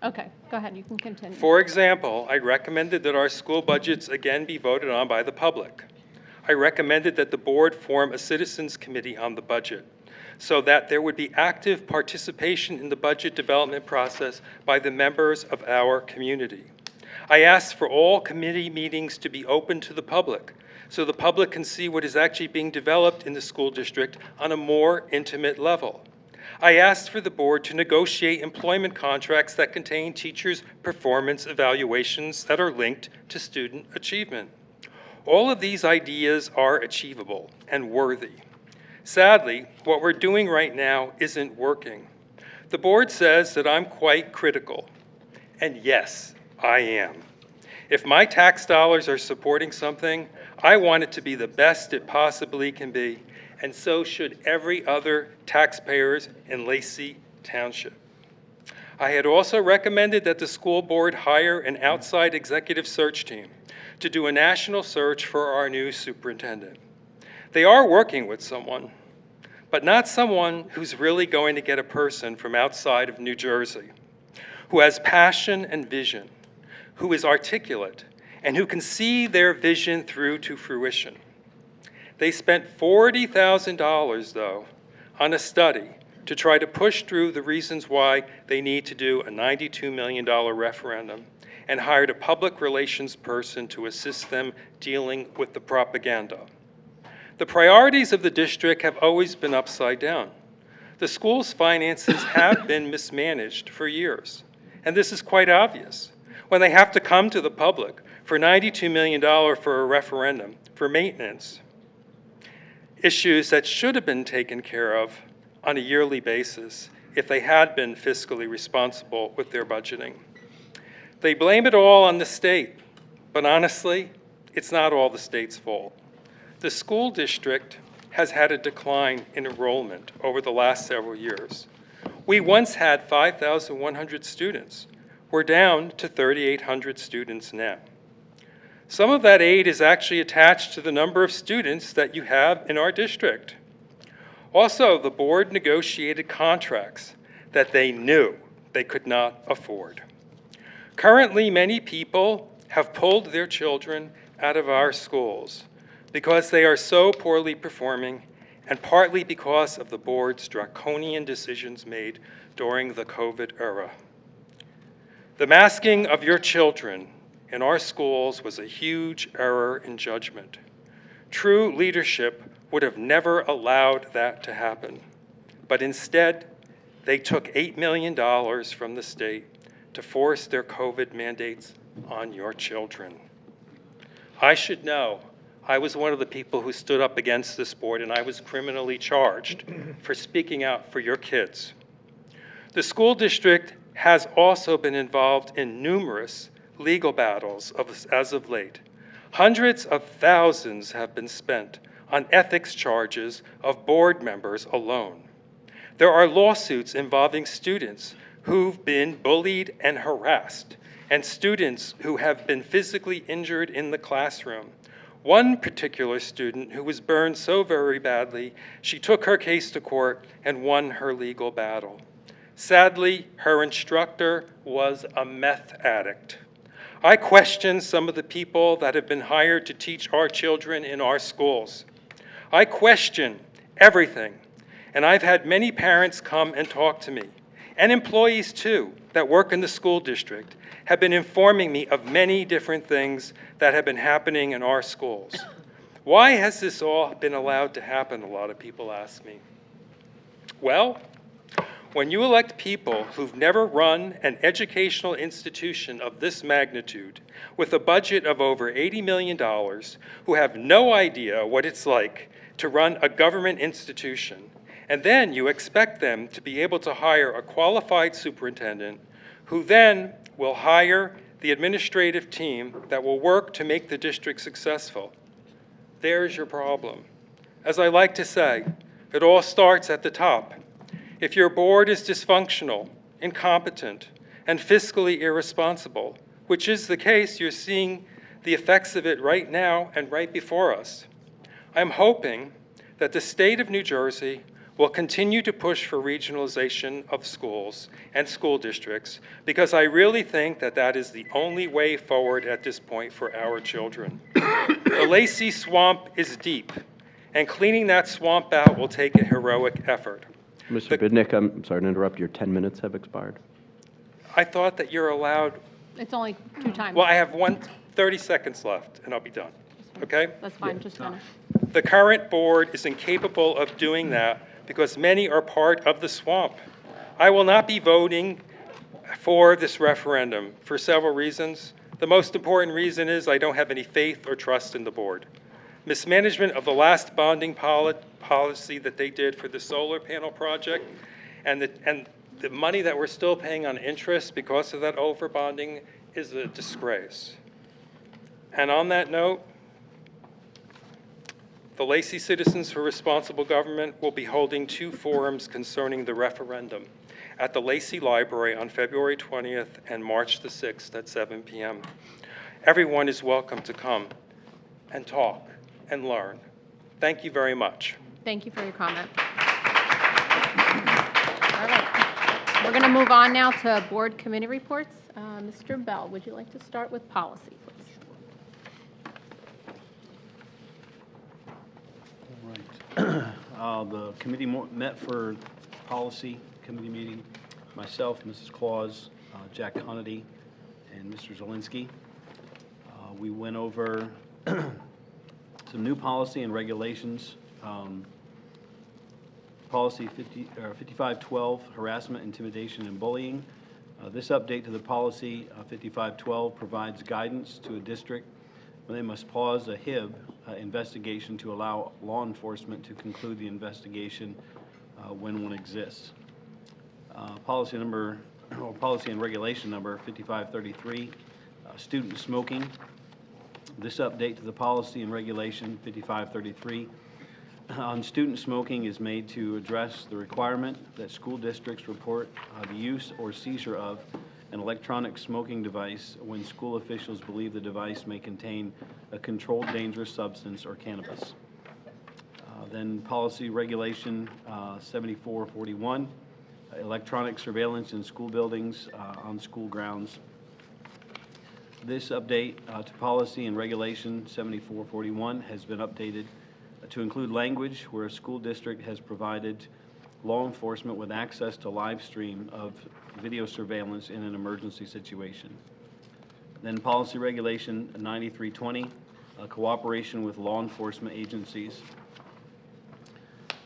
Speaker 1: Okay, go ahead, you can continue.
Speaker 20: For example, I recommended that our school budgets again be voted on by the public. I recommended that the board form a citizens committee on the budget so that there would be active participation in the budget development process by the members of our community. I asked for all committee meetings to be open to the public so the public can see what is actually being developed in the school district on a more intimate level. I asked for the board to negotiate employment contracts that contain teachers' performance evaluations that are linked to student achievement. All of these ideas are achievable and worthy. Sadly, what we're doing right now isn't working. The board says that I'm quite critical, and yes, I am. If my tax dollars are supporting something, I want it to be the best it possibly can be, and so should every other taxpayers in Lacey Township. I had also recommended that the school board hire an outside executive search team to do a national search for our new superintendent. They are working with someone, but not someone who's really going to get a person from outside of New Jersey, who has passion and vision, who is articulate, and who can see their vision through to fruition. They spent $40,000, though, on a study to try to push through the reasons why they need to do a $92 million referendum, and hired a public relations person to assist them dealing with the propaganda. The priorities of the district have always been upside down. The school's finances have been mismanaged for years, and this is quite obvious. When they have to come to the public for $92 million for a referendum for maintenance, issues that should have been taken care of on a yearly basis if they had been fiscally responsible with their budgeting. They blame it all on the state, but honestly, it's not all the state's fault. The school district has had a decline in enrollment over the last several years. We once had 5,100 students. We're down to 3,800 students now. Some of that aid is actually attached to the number of students that you have in our district. Also, the board negotiated contracts that they knew they could not afford. Currently, many people have pulled their children out of our schools because they are so poorly performing, and partly because of the board's draconian decisions made during the COVID era. The masking of your children in our schools was a huge error in judgment. True leadership would have never allowed that to happen. But instead, they took $8 million from the state to force their COVID mandates on your children. I should know. I was one of the people who stood up against this board, and I was criminally charged for speaking out for your kids. The school district has also been involved in numerous legal battles as of late. Hundreds of thousands have been spent on ethics charges of board members alone. There are lawsuits involving students who've been bullied and harassed, and students who have been physically injured in the classroom. One particular student who was burned so very badly, she took her case to court and won her legal battle. Sadly, her instructor was a meth addict. I question some of the people that have been hired to teach our children in our schools. I question everything, and I've had many parents come and talk to me, and employees too that work in the school district have been informing me of many different things that have been happening in our schools. Why has this all been allowed to happen, a lot of people ask me. Well, when you elect people who've never run an educational institution of this magnitude with a budget of over $80 million, who have no idea what it's like to run a government institution, and then you expect them to be able to hire a qualified superintendent who then will hire the administrative team that will work to make the district successful. There's your problem. As I like to say, it all starts at the top. If your board is dysfunctional, incompetent, and fiscally irresponsible, which is the case, you're seeing the effects of it right now and right before us. I'm hoping that the state of New Jersey will continue to push for regionalization of schools and school districts, because I really think that that is the only way forward at this point for our children. The Lacey Swamp is deep, and cleaning that swamp out will take a heroic effort.
Speaker 21: Mr. Bidnick, I'm sorry to interrupt. Your 10 minutes have expired.
Speaker 20: I thought that you're allowed,
Speaker 1: It's only 2 times.
Speaker 20: well, I have 30 seconds left, and I'll be done, okay?
Speaker 1: That's fine, just finish.
Speaker 20: The current board is incapable of doing that because many are part of the swamp. I will not be voting for this referendum for several reasons. The most important reason is I don't have any faith or trust in the board. Mismanagement of the last bonding policy that they did for the solar panel project, and the money that we're still paying on interest because of that overbonding is a disgrace. And on that note, the Lacey Citizens for Responsible Government will be holding 2 forums concerning the referendum at the Lacey Library on February 20th and March the 6th at 7 p.m. Everyone is welcome to come and talk and learn. Thank you very much.
Speaker 1: Thank you for your comment. All right. We're going to move on now to board committee reports. Mr. Bell, would you like to start with policy, please?
Speaker 3: The committee met for policy committee meeting. Myself, Mrs. Claus, Jack Conity, and Mr. Zielinski. We went over some new policy and regulations. Policy 5512, harassment, intimidation, and bullying. This update to the policy 5512 provides guidance to a district when they must pause a HIB investigation to allow law enforcement to conclude the investigation when one exists. Policy and regulation number 5533, student smoking. This update to the policy and regulation 5533 on student smoking is made to address the requirement that school districts report the use or seizure of an electronic smoking device when school officials believe the device may contain a controlled dangerous substance or cannabis. Then policy regulation 7441, electronic surveillance in school buildings on school grounds. This update to policy and regulation 7441 has been updated to include language where a school district has provided law enforcement with access to live stream of video surveillance in an emergency situation. Then policy regulation 9320, cooperation with law enforcement agencies.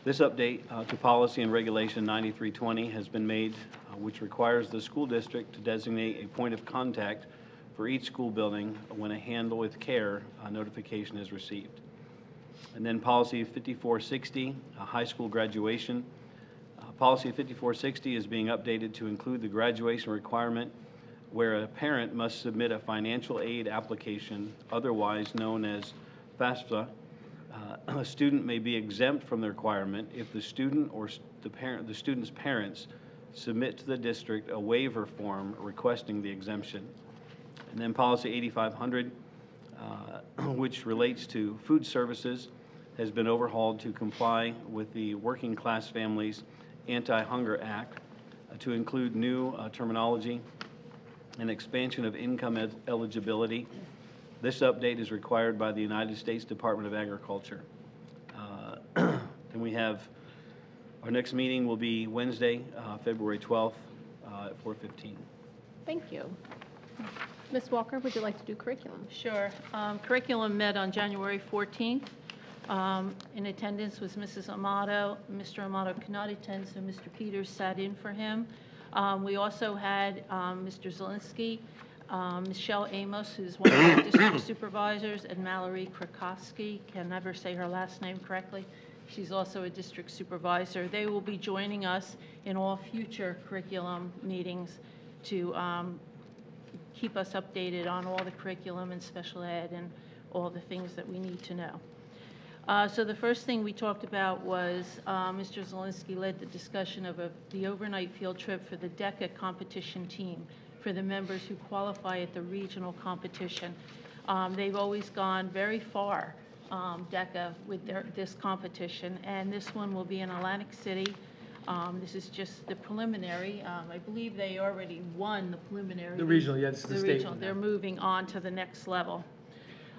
Speaker 3: This update to Policy and Regulation 9320 has been made, which requires the school district to designate a point of contact for each school building when a Handle with Care notification is received. And then Policy 5460, high school graduation. Policy 5460 is being updated to include the graduation requirement where a parent must submit a financial aid application, otherwise known as FAFSA. A student may be exempt from the requirement if the student or the student's parents submit to the district a waiver form requesting the exemption. And then Policy 8500, which relates to food services, has been overhauled to comply with the Working Class Families Anti-Hunger Act to include new terminology and expansion of income eligibility. This update is required by the United States Department of Agriculture. Then we have, our next meeting will be Wednesday, February 12th at 4:15.
Speaker 1: Thank you. Ms. Walker, would you like to do curriculum?
Speaker 4: Sure. Curriculum met on January 14th. In attendance was Mrs. Amato. Mr. Amato could not attend, so Mr. Peters sat in for him. We also had Mr. Zielinski, Michelle Amos, who's one of our district supervisors, and Mallory Krakowski, can never say her last name correctly. She's also a district supervisor. They will be joining us in all future curriculum meetings to keep us updated on all the curriculum and special ed and all the things that we need to know. So the first thing we talked about was Mr. Zielinski led the discussion of the overnight field trip for the DECA competition team for the members who qualify at the regional competition. They've always gone very far, DECA, with this competition, and this one will be in Atlantic City. This is just the preliminary. I believe they already won the preliminary.
Speaker 8: The regional, yeah, this is the state
Speaker 4: regional.
Speaker 8: one now.
Speaker 4: They're moving on to the next level.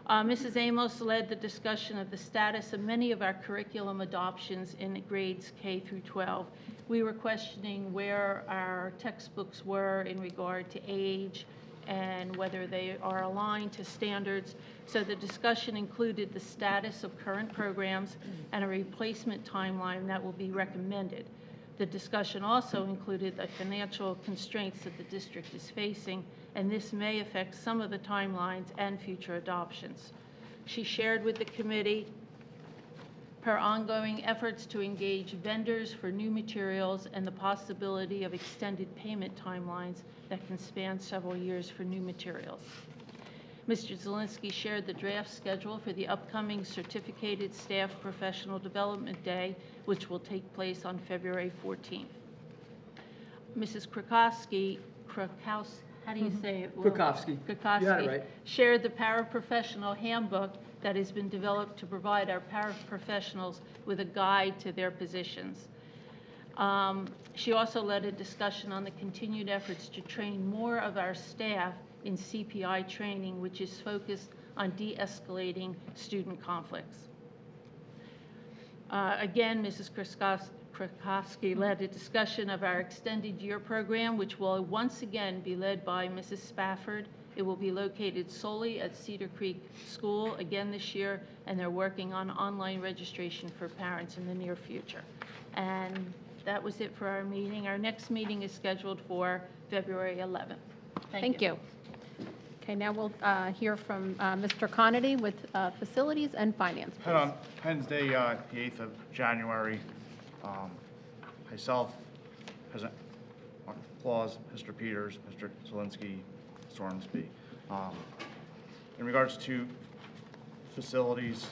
Speaker 4: Mrs. Amos led the discussion of the status of many of our curriculum adoptions in grades K through 12. We were questioning where our textbooks were in regard to age and whether they are aligned to standards. So the discussion included the status of current programs and a replacement timeline that will be recommended. The discussion also included the financial constraints that the district is facing, and this may affect some of the timelines and future adoptions. She shared with the committee her ongoing efforts to engage vendors for new materials and the possibility of extended payment timelines that can span several years for new materials. Mr. Zielinski shared the draft schedule for the upcoming Certificated Staff Professional Development Day, which will take place on February 14th. Mrs. Krakowski, how do you say it?
Speaker 8: Krakowski.
Speaker 4: Krakowski
Speaker 8: You got it right.
Speaker 4: shared the paraprofessional handbook that has been developed to provide our paraprofessionals with a guide to their positions. She also led a discussion on the continued efforts to train more of our staff in CPI training, which is focused on de-escalating student conflicts. Again, Mrs. Krakowski led a discussion of our extended year program, which will once again be led by Mrs. Spafford. It will be located solely at Cedar Creek School again this year, and they're working on online registration for parents in the near future. And that was it for our meeting. Our next meeting is scheduled for February 11th.
Speaker 1: Thank you. Okay, now we'll hear from Mr. Conity with Facilities and Finance.
Speaker 22: Head on Wednesday, the 8th of January, myself, President Claus, Mr. Peters, Mr. Zielinski, Stormsby. In regards to facilities,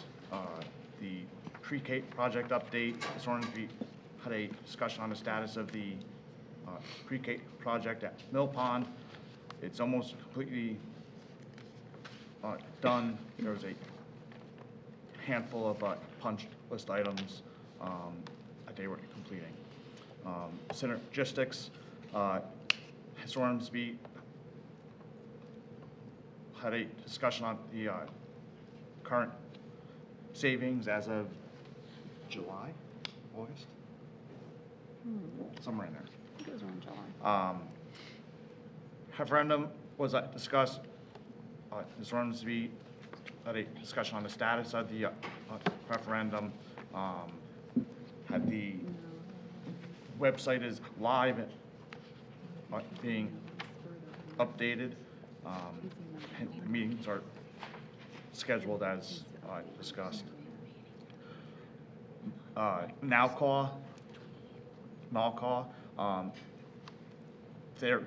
Speaker 22: the pre-K project update, Stormsby had a discussion on the status of the pre-K project at Mill Pond. It's almost completely done. There was a handful of punch list items that they were completing. Synergistics, Stormsby had a discussion on the current savings as of July, August, somewhere in there.
Speaker 1: I think it was around July.
Speaker 22: Referendum was discussed. Ms. Ormsby had a discussion on the status of the referendum. The website is live, being updated. And the meetings are scheduled as discussed. NALCAW, they're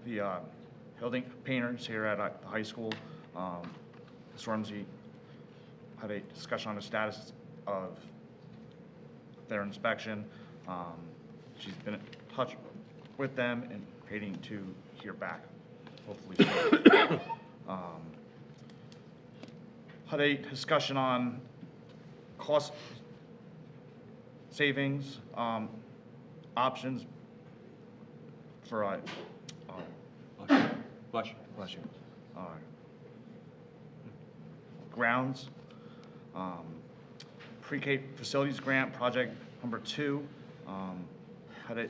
Speaker 22: the building painters here at the high school. Ms. Rumsey had a discussion on the status of their inspection. She's been in touch with them and waiting to hear back, hopefully soon. Had a discussion on cost savings options for
Speaker 5: Bless you.
Speaker 22: bless you, grounds, pre-K facilities grant project number 2. Had a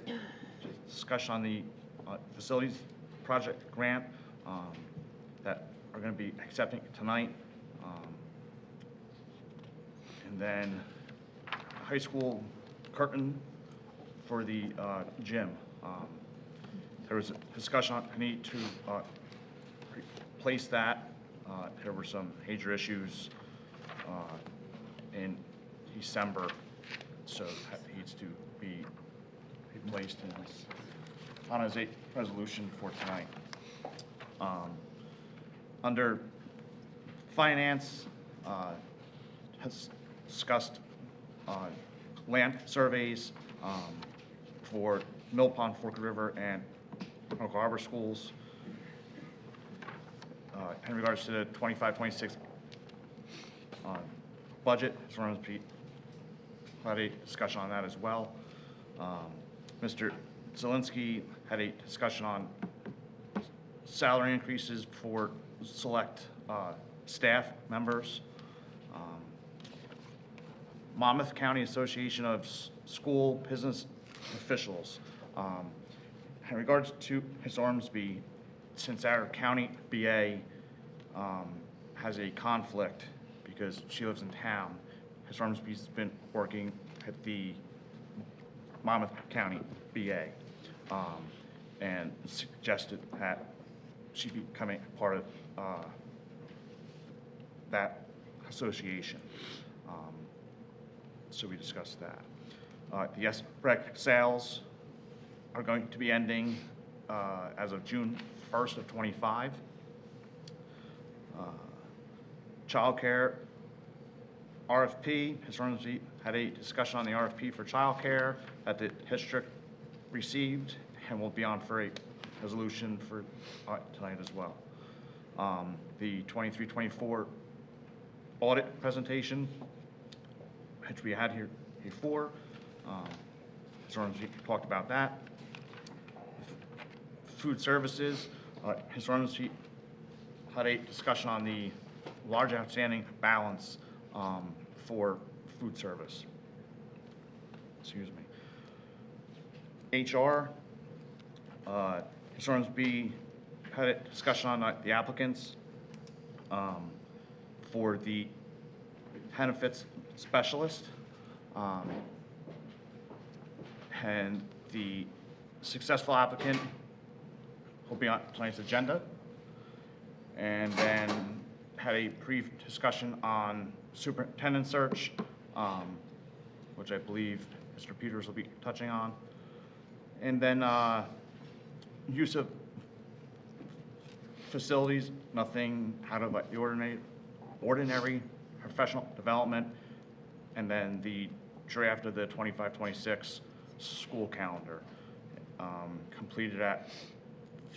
Speaker 22: discussion on the facilities project grant that are going to be accepting tonight. And then high school curtain for the gym. There was a discussion on the need to replace that. There were some major issues in December, so that needs to be replaced on as a resolution for tonight. Under finance, has discussed land surveys for Mill Pond, Forked River, and Oak Harbor schools. In regards to the 25-26 budget, Pete had a discussion on that as well. Mr. Zelinski had a discussion on salary increases for select staff members. Monmouth County Association of School Business Officials. In regards to Ms. Ormsby, since our county BA has a conflict because she lives in town, Ms. Ormsby's been working at the Monmouth County BA and suggested that she becoming part of that association. So we discussed that. The SREC sales are going to be ending as of June 1st of 25. Childcare RFP, Ms. Rumsey had a discussion on the RFP for childcare that the district received and will be on for a resolution for tonight as well. The 23-24 audit presentation, which we had here before, Ms. Rumsey talked about that. Food services, Ms. Rumsey had a discussion on the large outstanding balance for food service. Excuse me. HR, Ms. Ormsby had a discussion on the applicants for the benefits specialist, and the successful applicant will be on tonight's agenda. And then had a brief discussion on superintendent search, which I believe Mr. Peters will be touching on. And then use of facilities, nothing out of the ordinary professional development, and then the draft of the 25-26 school calendar, completed at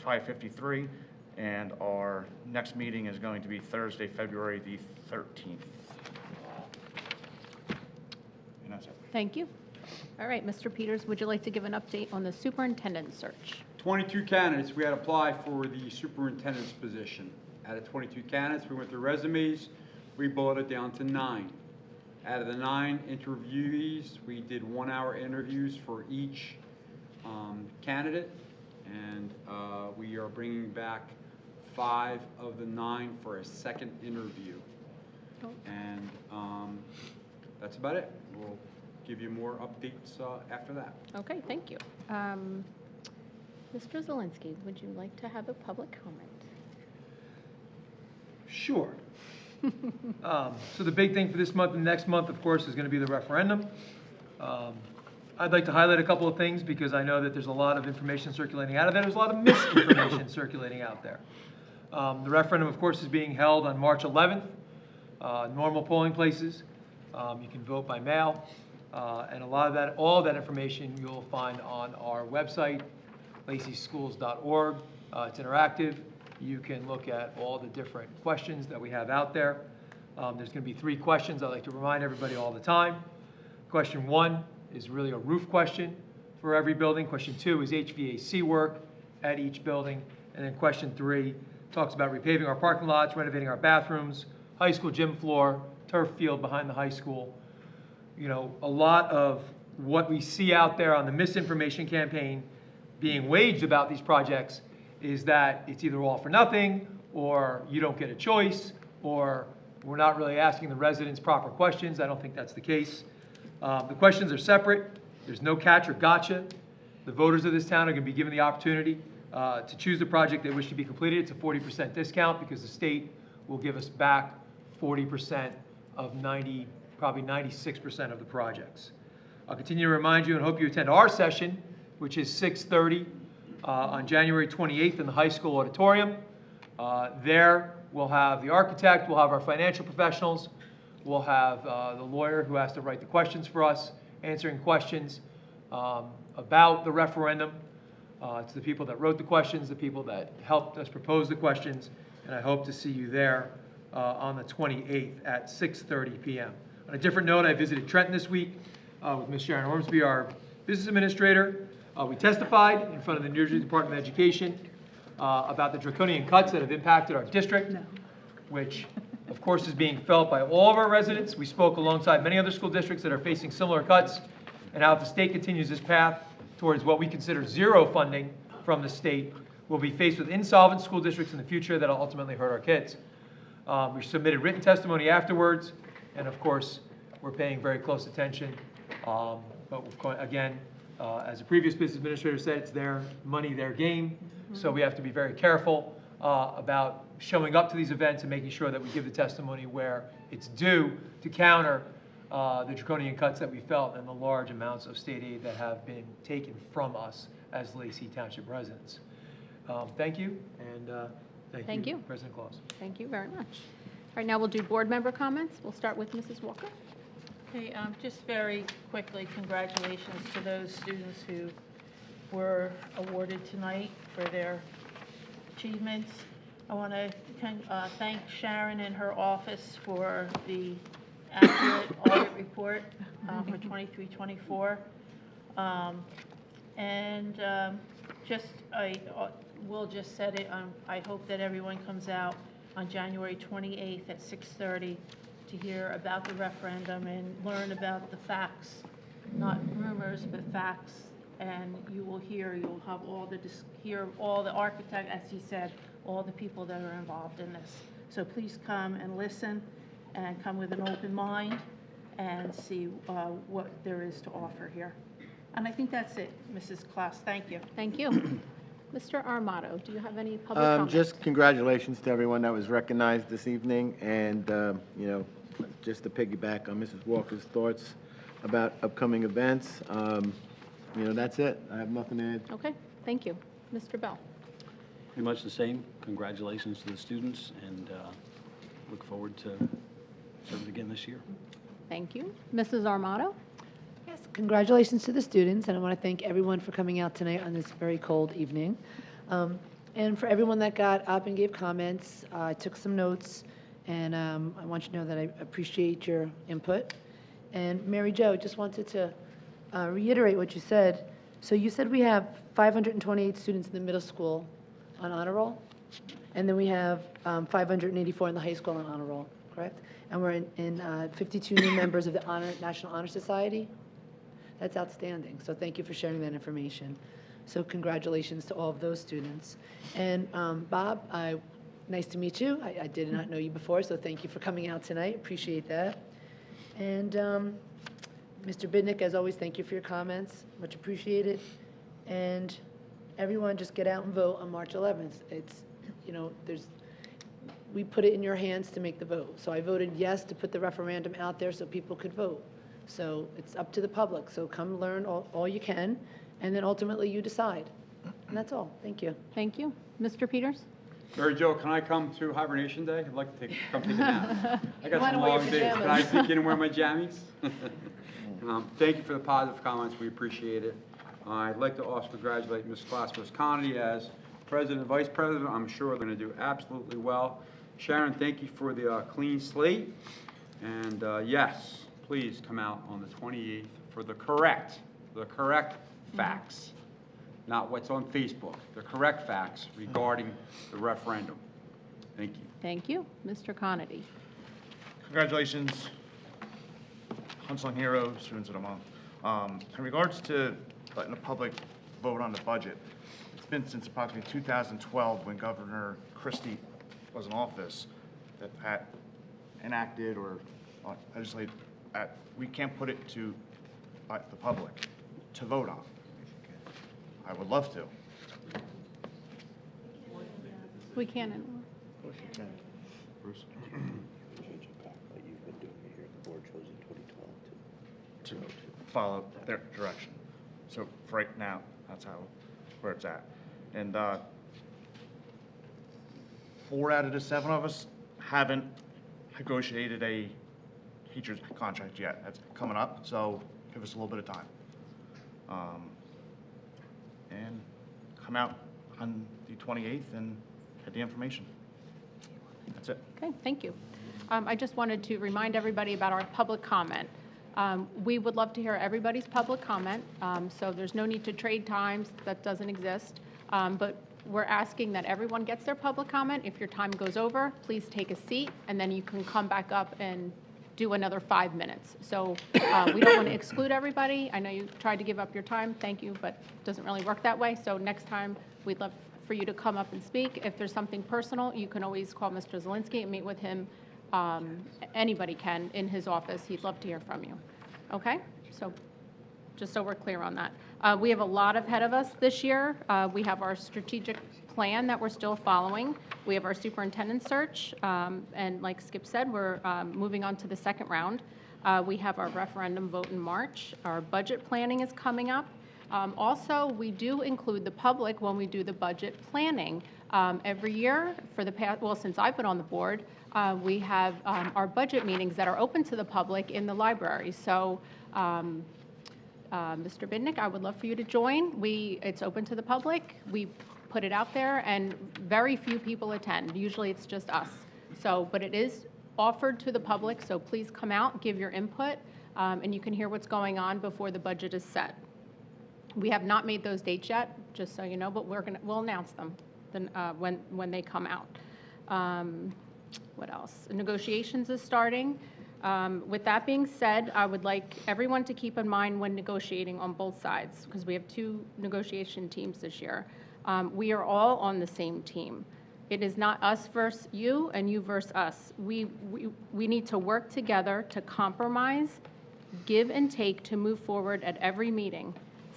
Speaker 22: 5:53, and our next meeting is going to be Thursday, February the 13th. And that's it.
Speaker 1: Thank you. All right, Mr. Peters, would you like to give an update on the superintendent search?
Speaker 5: 22 candidates, we had applied for the superintendent's position. Out of 22 candidates, we went through resumes, we boiled it down to 9. Out of the 9 interviewees, we did 1-hour interviews for each candidate, and we are bringing back 5 of the 9 for a second interview. And that's about it. We'll give you more updates after that.
Speaker 1: Okay, thank you. Mr. Zelinski, would you like to have a public comment?
Speaker 8: Sure. So the big thing for this month and next month, of course, is going to be the referendum. I'd like to highlight a couple of things because I know that there's a lot of information circulating out of there. There's a lot of misinformation circulating out there. The referendum, of course, is being held on March 11th, normal polling places. You can vote by mail, and all of that information you'll find on our website, laceyschools.org. It's interactive. You can look at all the different questions that we have out there. There's going to be 3 questions I like to remind everybody all the time. Question 1 is really a roof question for every building. Question 2 is HVAC work at each building. And then question 3 talks about repaving our parking lots, renovating our bathrooms, high school gym floor, turf field behind the high school. You know, a lot of what we see out there on the misinformation campaign being waged about these projects is that it's either all for nothing, or you don't get a choice, or we're not really asking the residents proper questions. I don't think that's the case. The questions are separate. There's no catch or gotcha. The voters of this town are going to be given the opportunity to choose the project they wish to be completed. It's a 40% discount because the state will give us back 40% of probably 96% of the projects. I'll continue to remind you and hope you attend our session, which is 6:30 on January 28th in the high school auditorium. There we'll have the architect, we'll have our financial professionals, we'll have the lawyer who has to write the questions for us, answering questions about the referendum. It's the people that wrote the questions, the people that helped us propose the questions, and I hope to see you there on the 28th at 6:30 p.m. On a different note, I visited Trenton this week with Ms. Sharon Ormsby, our business administrator. We testified in front of the New Jersey Department of Education about the draconian cuts that have impacted our district, which of course is being felt by all of our residents. We spoke alongside many other school districts that are facing similar cuts, and how if the state continues this path towards what we consider zero funding from the state, we'll be faced with insolvent school districts in the future that will ultimately hurt our kids. We submitted written testimony afterwards, and of course, we're paying very close attention. But again, as the previous business administrator said, it's their money, their game. So we have to be very careful about showing up to these events and making sure that we give the testimony where it's due to counter the draconian cuts that we felt and the large amounts of state aid that have been taken from us as Lacey Township residents. Thank you, and thank you, President Claus.
Speaker 1: Thank you very much. All right, now we'll do board member comments. We'll start with Mrs. Walker.
Speaker 4: Okay, just very quickly, congratulations to those students who were awarded tonight for their achievements. I want to thank Sharon and her office for the accurate audit report for 23-24. Will just said it, I hope that everyone comes out on January 28th at 6:30 to hear about the referendum and learn about the facts, not rumors, but facts. And you'll have hear all the architect, as he said, all the people that are involved in this. So please come and listen, and come with an open mind and see what there is to offer here. And I think that's it, Mrs. Klaus. Thank you.
Speaker 1: Thank you. Mr. Armato, do you have any public comments?
Speaker 7: Just congratulations to everyone that was recognized this evening, and you know, just to piggyback on Mrs. Walker's thoughts about upcoming events, you know, that's it. I have nothing to add.
Speaker 1: Okay, thank you. Mr. Bell.
Speaker 3: Pretty much the same. Congratulations to the students, and look forward to serving again this year.
Speaker 1: Thank you. Mrs. Armato.
Speaker 10: Yes, congratulations to the students, and I want to thank everyone for coming out tonight on this very cold evening. And for everyone that got up and gave comments, I took some notes, and I want you to know that I appreciate your input. And Mary Jo, just wanted to reiterate what you said. So you said we have 528 students in the middle school on honor roll, and then we have 584 in the high school on honor roll, correct? And we're in 52 new members of the National Honor Society. That's outstanding. So thank you for sharing that information. So congratulations to all of those students. And Bob, nice to meet you. I did not know you before, so thank you for coming out tonight. Appreciate that. And Mr. Bidnick, as always, thank you for your comments, much appreciated. And everyone, just get out and vote on March 11th. It's, we put it in your hands to make the vote. So I voted yes to put the referendum out there so people could vote. So it's up to the public. So come learn all you can, and then ultimately you decide. And that's all. Thank you.
Speaker 1: Thank you. Mr. Peters?
Speaker 5: Mary Jo, can I come to Hibernation Day? I'd like to come take a nap. I got
Speaker 10: Why
Speaker 5: some
Speaker 10: don't wear
Speaker 5: long
Speaker 10: your
Speaker 5: days. Can I
Speaker 10: pajamas?
Speaker 5: sneak in and wear my jammies? Thank you for the positive comments. We appreciate it. I'd like to also congratulate Ms. Glass-Mosconi as President and Vice President. I'm sure they're going to do absolutely well. Sharon, thank you for the clean slate. And yes, please come out on the 28th for the correct facts, not what's on Facebook, the correct facts regarding the referendum. Thank you.
Speaker 1: Thank you. Mr. Conity?
Speaker 22: Congratulations, Unsung Hero, Students of the Month. In regards to letting the public vote on the budget, it's been since approximately 2012 when Governor Christie was in office that Pat enacted or legislated that we can't put it to the public to vote on. I would love to.
Speaker 1: We can anymore.
Speaker 22: Of course you can. Bruce? To follow their direction. So for right now, that's where it's at. And 4 out of the 7 of us haven't negotiated a teacher's contract yet. That's coming up, so give us a little bit of time. And come out on the 28th and get the information. That's it.
Speaker 1: Okay, thank you. I just wanted to remind everybody about our public comment. We would love to hear everybody's public comment, so there's no need to trade times. That doesn't exist. But we're asking that everyone gets their public comment. If your time goes over, please take a seat, and then you can come back up and do another 5 minutes. So we don't want to exclude everybody. I know you tried to give up your time. Thank you, but it doesn't really work that way. So next time, we'd love for you to come up and speak. If there's something personal, you can always call Mr. Zielinski and meet with him. Anybody can in his office. He'd love to hear from you. Okay? So just so we're clear on that. We have a lot ahead of us this year. We have our strategic plan that we're still following. We have our superintendent search, and like Skip said, we're moving on to the second round. We have our referendum vote in March. Our budget planning is coming up. Also, we do include the public when we do the budget planning. Every year for the past, well, since I've been on the board, we have our budget meetings that are open to the public in the library. So, Mr. Bidnick, I would love for you to join. It's open to the public. We put it out there, and very few people attend. Usually it's just us. So, but it is offered to the public, so please come out, give your input, and you can hear what's going on before the budget is set. We have not made those dates yet, just so you know, but we'll announce them then, when they come out. What else? Negotiations is starting. With that being said, I would like everyone to keep in mind when negotiating on both sides, because we have 2 negotiation teams this year. We are all on the same team. It is not us versus you and you versus us. We need to work together to compromise, give and take to move forward at every meeting.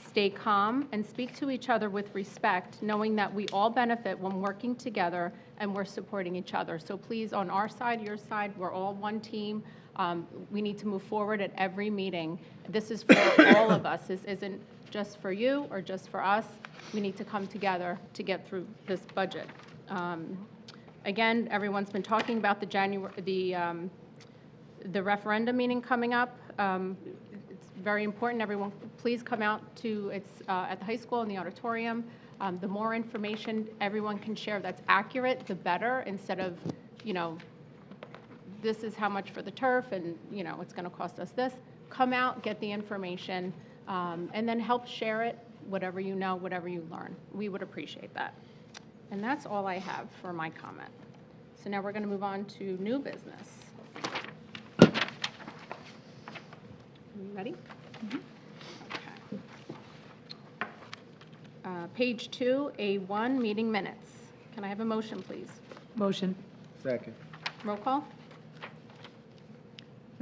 Speaker 1: Stay calm and speak to each other with respect, knowing that we all benefit when working together and we're supporting each other. So please, on our side, your side, we're all one team. We need to move forward at every meeting. This is for all of us. This isn't just for you or just for us. We need to come together to get through this budget. Again, everyone's been talking about the referendum meeting coming up. It's very important. Everyone, please come out to it's at the high school in the auditorium. The more information everyone can share that's accurate, the better. Instead of, this is how much for the turf, and it's going to cost us this. Come out, get the information, and then help share it. Whatever you know, whatever you learn, we would appreciate that. And that's all I have for my comment. So now we're going to move on to new business. You ready? Okay. Page 2, A1, meeting minutes. Can I have a motion, please?
Speaker 10: Motion.
Speaker 7: Second.
Speaker 1: Roll call?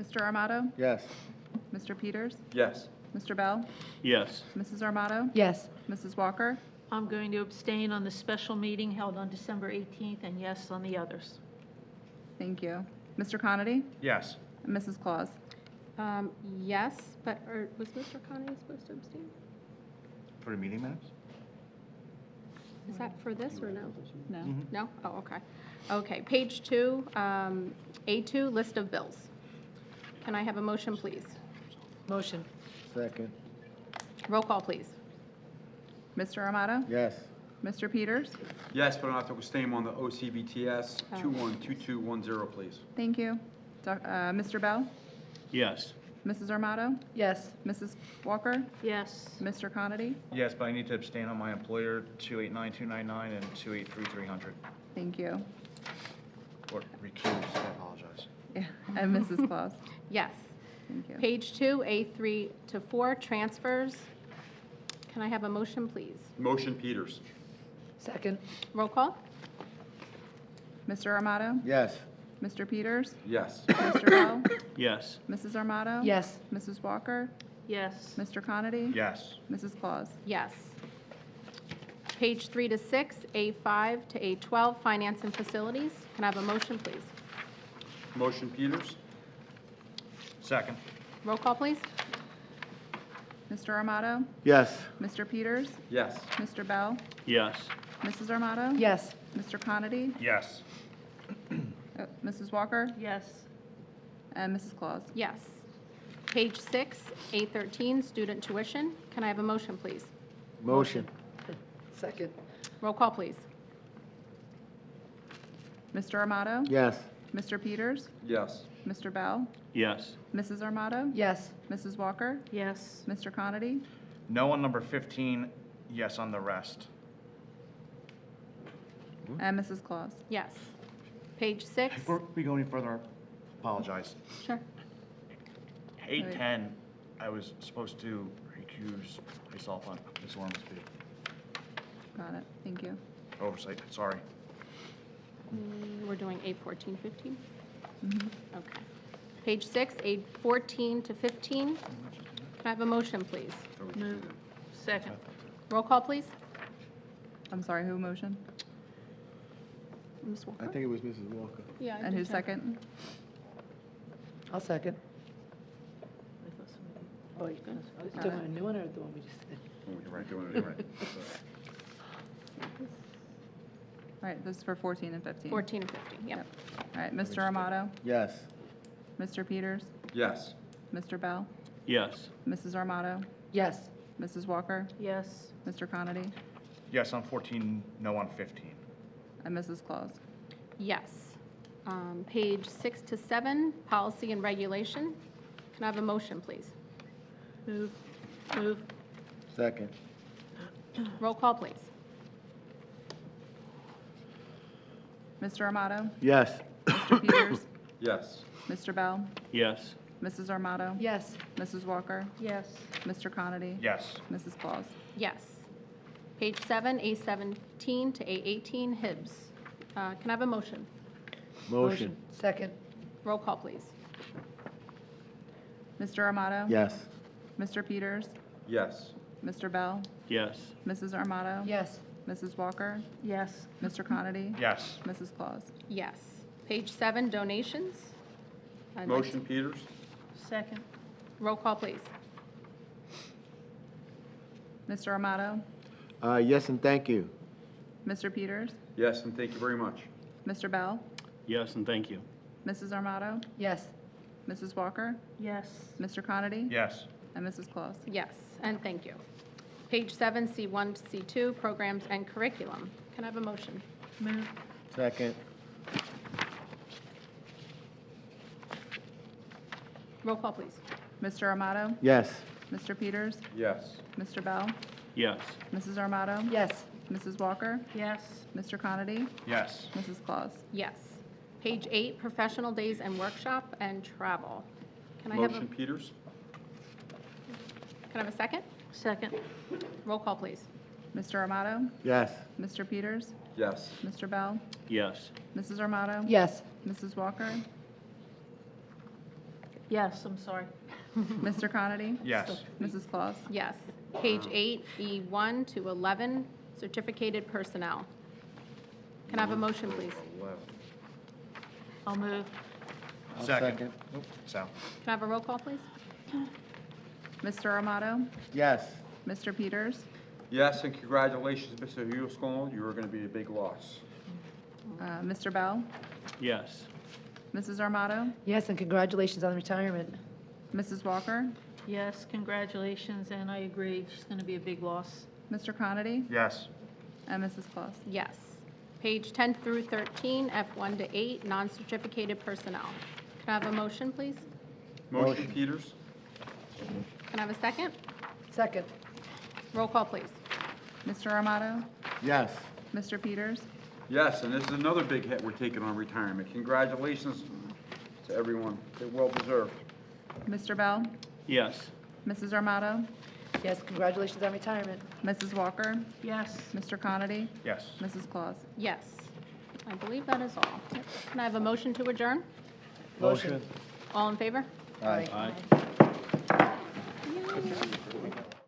Speaker 2: Mr. Armato?
Speaker 7: Yes.
Speaker 2: Mr. Peters?
Speaker 5: Yes.
Speaker 2: Mr. Bell?
Speaker 3: Yes.
Speaker 2: Mrs. Armato?
Speaker 10: Yes.
Speaker 2: Mrs. Walker?
Speaker 4: I'm going to abstain on the special meeting held on December 18th, and yes on the others.
Speaker 2: Thank you. Mr. Conity?
Speaker 22: Yes.
Speaker 2: And Mrs. Claus?
Speaker 1: Yes, but was Mr. Conity supposed to abstain?
Speaker 22: For the meeting minutes?
Speaker 1: Is that for this or no?
Speaker 2: No.
Speaker 1: No? Oh, okay. Okay, page 2, A2, list of bills. Can I have a motion, please?
Speaker 10: Motion.
Speaker 7: Second.
Speaker 1: Roll call, please.
Speaker 2: Mr. Armato?
Speaker 7: Yes.
Speaker 2: Mr. Peters?
Speaker 5: Yes, but I have to abstain on the OCBTS 212210, please.
Speaker 2: Thank you. Mr. Bell?
Speaker 3: Yes.
Speaker 2: Mrs. Armato?
Speaker 10: Yes.
Speaker 2: Mrs. Walker?
Speaker 4: Yes.
Speaker 2: Mr. Conity?
Speaker 22: Yes, but I need to abstain on my employer 289299 and 283300.
Speaker 2: Thank you.
Speaker 22: Or recuse, I apologize.
Speaker 2: Yeah. And Mrs. Claus?
Speaker 1: Yes.
Speaker 2: Thank you.
Speaker 1: Page 2, A3 to 4, transfers. Can I have a motion, please?
Speaker 5: Motion Peters.
Speaker 10: Second.
Speaker 1: Roll call?
Speaker 2: Mr. Armato?
Speaker 7: Yes.
Speaker 2: Mr. Peters?
Speaker 5: Yes.
Speaker 2: Mr. Bell?
Speaker 3: Yes.
Speaker 2: Mrs. Armato?
Speaker 10: Yes.
Speaker 2: Mrs. Walker?
Speaker 4: Yes.
Speaker 2: Mr. Conity?
Speaker 22: Yes.
Speaker 2: Mrs. Claus?
Speaker 1: Yes. Page 3 to 6, A5 to A12, finance and facilities. Can I have a motion, please?
Speaker 5: Motion Peters.
Speaker 22: Second.
Speaker 1: Roll call, please.
Speaker 2: Mr. Armato?
Speaker 7: Yes.
Speaker 2: Mr. Peters?
Speaker 5: Yes.
Speaker 2: Mr. Bell?
Speaker 3: Yes.
Speaker 2: Mrs. Armato?
Speaker 10: Yes.
Speaker 2: Mr. Conity?
Speaker 22: Yes.
Speaker 2: Mrs. Walker?
Speaker 4: Yes.
Speaker 2: And Mrs. Claus?
Speaker 1: Yes. Page 6, A13, student tuition. Can I have a motion, please?
Speaker 7: Motion.
Speaker 10: Second.
Speaker 1: Roll call, please.
Speaker 2: Mr. Armato?
Speaker 7: Yes.
Speaker 2: Mr. Peters?
Speaker 5: Yes.
Speaker 2: Mr. Bell?
Speaker 3: Yes.
Speaker 2: Mrs. Armato?
Speaker 10: Yes.
Speaker 2: Mrs. Walker?
Speaker 4: Yes.
Speaker 2: Mr. Conity?
Speaker 22: No on number 15, yes on the rest.
Speaker 2: And Mrs. Claus?
Speaker 1: Yes. Page 6.
Speaker 22: Before we go any further, I apologize.
Speaker 1: Sure.
Speaker 22: 810, I was supposed to recuse myself on Ms. Ormsby.
Speaker 2: Got it. Thank you.
Speaker 22: Oversight, sorry.
Speaker 1: We're doing A14, 15? Okay. Page 6, A14 to 15. Can I have a motion, please?
Speaker 4: Move. Second.
Speaker 1: Roll call, please.
Speaker 2: I'm sorry, who motion?
Speaker 1: Ms. Walker?
Speaker 7: I think it was Mrs. Walker.
Speaker 1: Yeah. I
Speaker 2: And
Speaker 1: did
Speaker 2: who
Speaker 1: too.
Speaker 2: second?
Speaker 10: I'll second. Oh, you're going to, do a new one or the one we just did?
Speaker 2: All right, this is for 14 and 15.
Speaker 1: 14 and 15, yep.
Speaker 2: All right, Mr. Armato?
Speaker 7: Yes.
Speaker 2: Mr. Peters?
Speaker 5: Yes.
Speaker 2: Mr. Bell?
Speaker 3: Yes.
Speaker 2: Mrs. Armato?
Speaker 10: Yes.
Speaker 2: Mrs. Walker?
Speaker 4: Yes.
Speaker 2: Mr. Conity?
Speaker 22: Yes on 14, no on 15.
Speaker 2: And Mrs. Claus?
Speaker 1: Yes. Page 6 to 7, policy and regulation. Can I have a motion, please?
Speaker 4: Move. Move.
Speaker 7: Second.
Speaker 1: Roll call, please.
Speaker 2: Mr. Armato?
Speaker 7: Yes.
Speaker 2: Mr. Peters?
Speaker 5: Yes.
Speaker 2: Mr. Bell?
Speaker 3: Yes.
Speaker 2: Mrs. Armato?
Speaker 10: Yes.
Speaker 2: Mrs. Walker?
Speaker 4: Yes.
Speaker 2: Mr. Conity?
Speaker 22: Yes.
Speaker 2: Mrs. Claus?
Speaker 1: Yes. Page 7, A17 to A18, Hibbs. Can I have a motion?
Speaker 7: Motion.
Speaker 10: Second.
Speaker 1: Roll call, please.
Speaker 2: Mr. Armato?
Speaker 7: Yes.
Speaker 2: Mr. Peters?
Speaker 5: Yes.
Speaker 2: Mr. Bell?
Speaker 3: Yes.
Speaker 2: Mrs. Armato?
Speaker 10: Yes.
Speaker 2: Mrs. Walker?
Speaker 4: Yes.
Speaker 2: Mr. Conity?
Speaker 22: Yes.
Speaker 2: Mrs. Claus?
Speaker 1: Yes. Page 7, donations.
Speaker 5: Motion Peters.
Speaker 4: Second.
Speaker 1: Roll call, please.
Speaker 2: Mr. Armato?
Speaker 7: Yes, and thank you.
Speaker 2: Mr. Peters?
Speaker 5: Yes, and thank you very much.
Speaker 2: Mr. Bell?
Speaker 3: Yes, and thank you.
Speaker 2: Mrs. Armato?
Speaker 10: Yes.
Speaker 2: Mrs. Walker?
Speaker 4: Yes.
Speaker 2: Mr. Conity?
Speaker 22: Yes.
Speaker 2: And Mrs. Claus?
Speaker 1: Yes, and thank you. Page 7, C1 to C2, programs and curriculum. Can I have a motion?
Speaker 4: Move.
Speaker 7: Second.
Speaker 1: Roll call, please.
Speaker 2: Mr. Armato?
Speaker 7: Yes.
Speaker 2: Mr. Peters?
Speaker 5: Yes.
Speaker 2: Mr. Bell?
Speaker 3: Yes.
Speaker 2: Mrs. Armato?
Speaker 10: Yes.
Speaker 2: Mrs. Walker?
Speaker 4: Yes.
Speaker 2: Mr. Conity?
Speaker 22: Yes.
Speaker 2: Mrs. Claus?
Speaker 1: Yes. Page 8, professional days and workshop and travel. Can I have
Speaker 5: Motion Peters.
Speaker 1: Can I have a second?
Speaker 4: Second.
Speaker 1: Roll call, please.
Speaker 2: Mr. Armato?
Speaker 7: Yes.
Speaker 2: Mr. Peters?
Speaker 5: Yes.
Speaker 2: Mr. Bell?
Speaker 3: Yes.
Speaker 2: Mrs. Armato?
Speaker 10: Yes.
Speaker 2: Mrs. Walker?
Speaker 4: Yes, I'm sorry.
Speaker 2: Mr. Conity?
Speaker 22: Yes.
Speaker 2: Mrs. Claus?
Speaker 1: Yes. Page 8, E1 to 11, certificated personnel. Can I have a motion, please?
Speaker 4: I'll move.
Speaker 22: Second. Oop, Sal.
Speaker 1: Can I have a roll call, please?
Speaker 2: Mr. Armato?
Speaker 7: Yes.
Speaker 2: Mr. Peters?
Speaker 5: Yes, and congratulations, Mr. Huelskamp, you are going to be a big loss.
Speaker 2: Mr. Bell?
Speaker 3: Yes.
Speaker 2: Mrs. Armato?
Speaker 10: Yes, and congratulations on retirement.
Speaker 2: Mrs. Walker?
Speaker 4: Yes, congratulations, and I agree, she's going to be a big loss.
Speaker 2: Mr. Conity?
Speaker 22: Yes.
Speaker 2: And Mrs. Claus?
Speaker 1: Yes. Page 10 through 13, F1 to 8, non-certificated personnel. Can I have a motion, please?
Speaker 5: Motion, Peters?
Speaker 1: Can I have a second?
Speaker 10: Second.
Speaker 1: Roll call, please.
Speaker 2: Mr. Armato?
Speaker 7: Yes.
Speaker 2: Mr. Peters?
Speaker 5: Yes, and this is another big hit we're taking on retirement. Congratulations to everyone. They're well deserved.
Speaker 2: Mr. Bell?
Speaker 3: Yes.
Speaker 2: Mrs. Armato?
Speaker 10: Yes, congratulations on retirement.
Speaker 2: Mrs. Walker?
Speaker 4: Yes.
Speaker 2: Mr. Conity?
Speaker 22: Yes.
Speaker 2: Mrs. Claus?
Speaker 1: Yes. I believe that is all. Yep. Can I have a motion to adjourn?
Speaker 10: Motion.
Speaker 1: All in favor?
Speaker 22: Aye.
Speaker 3: Aye.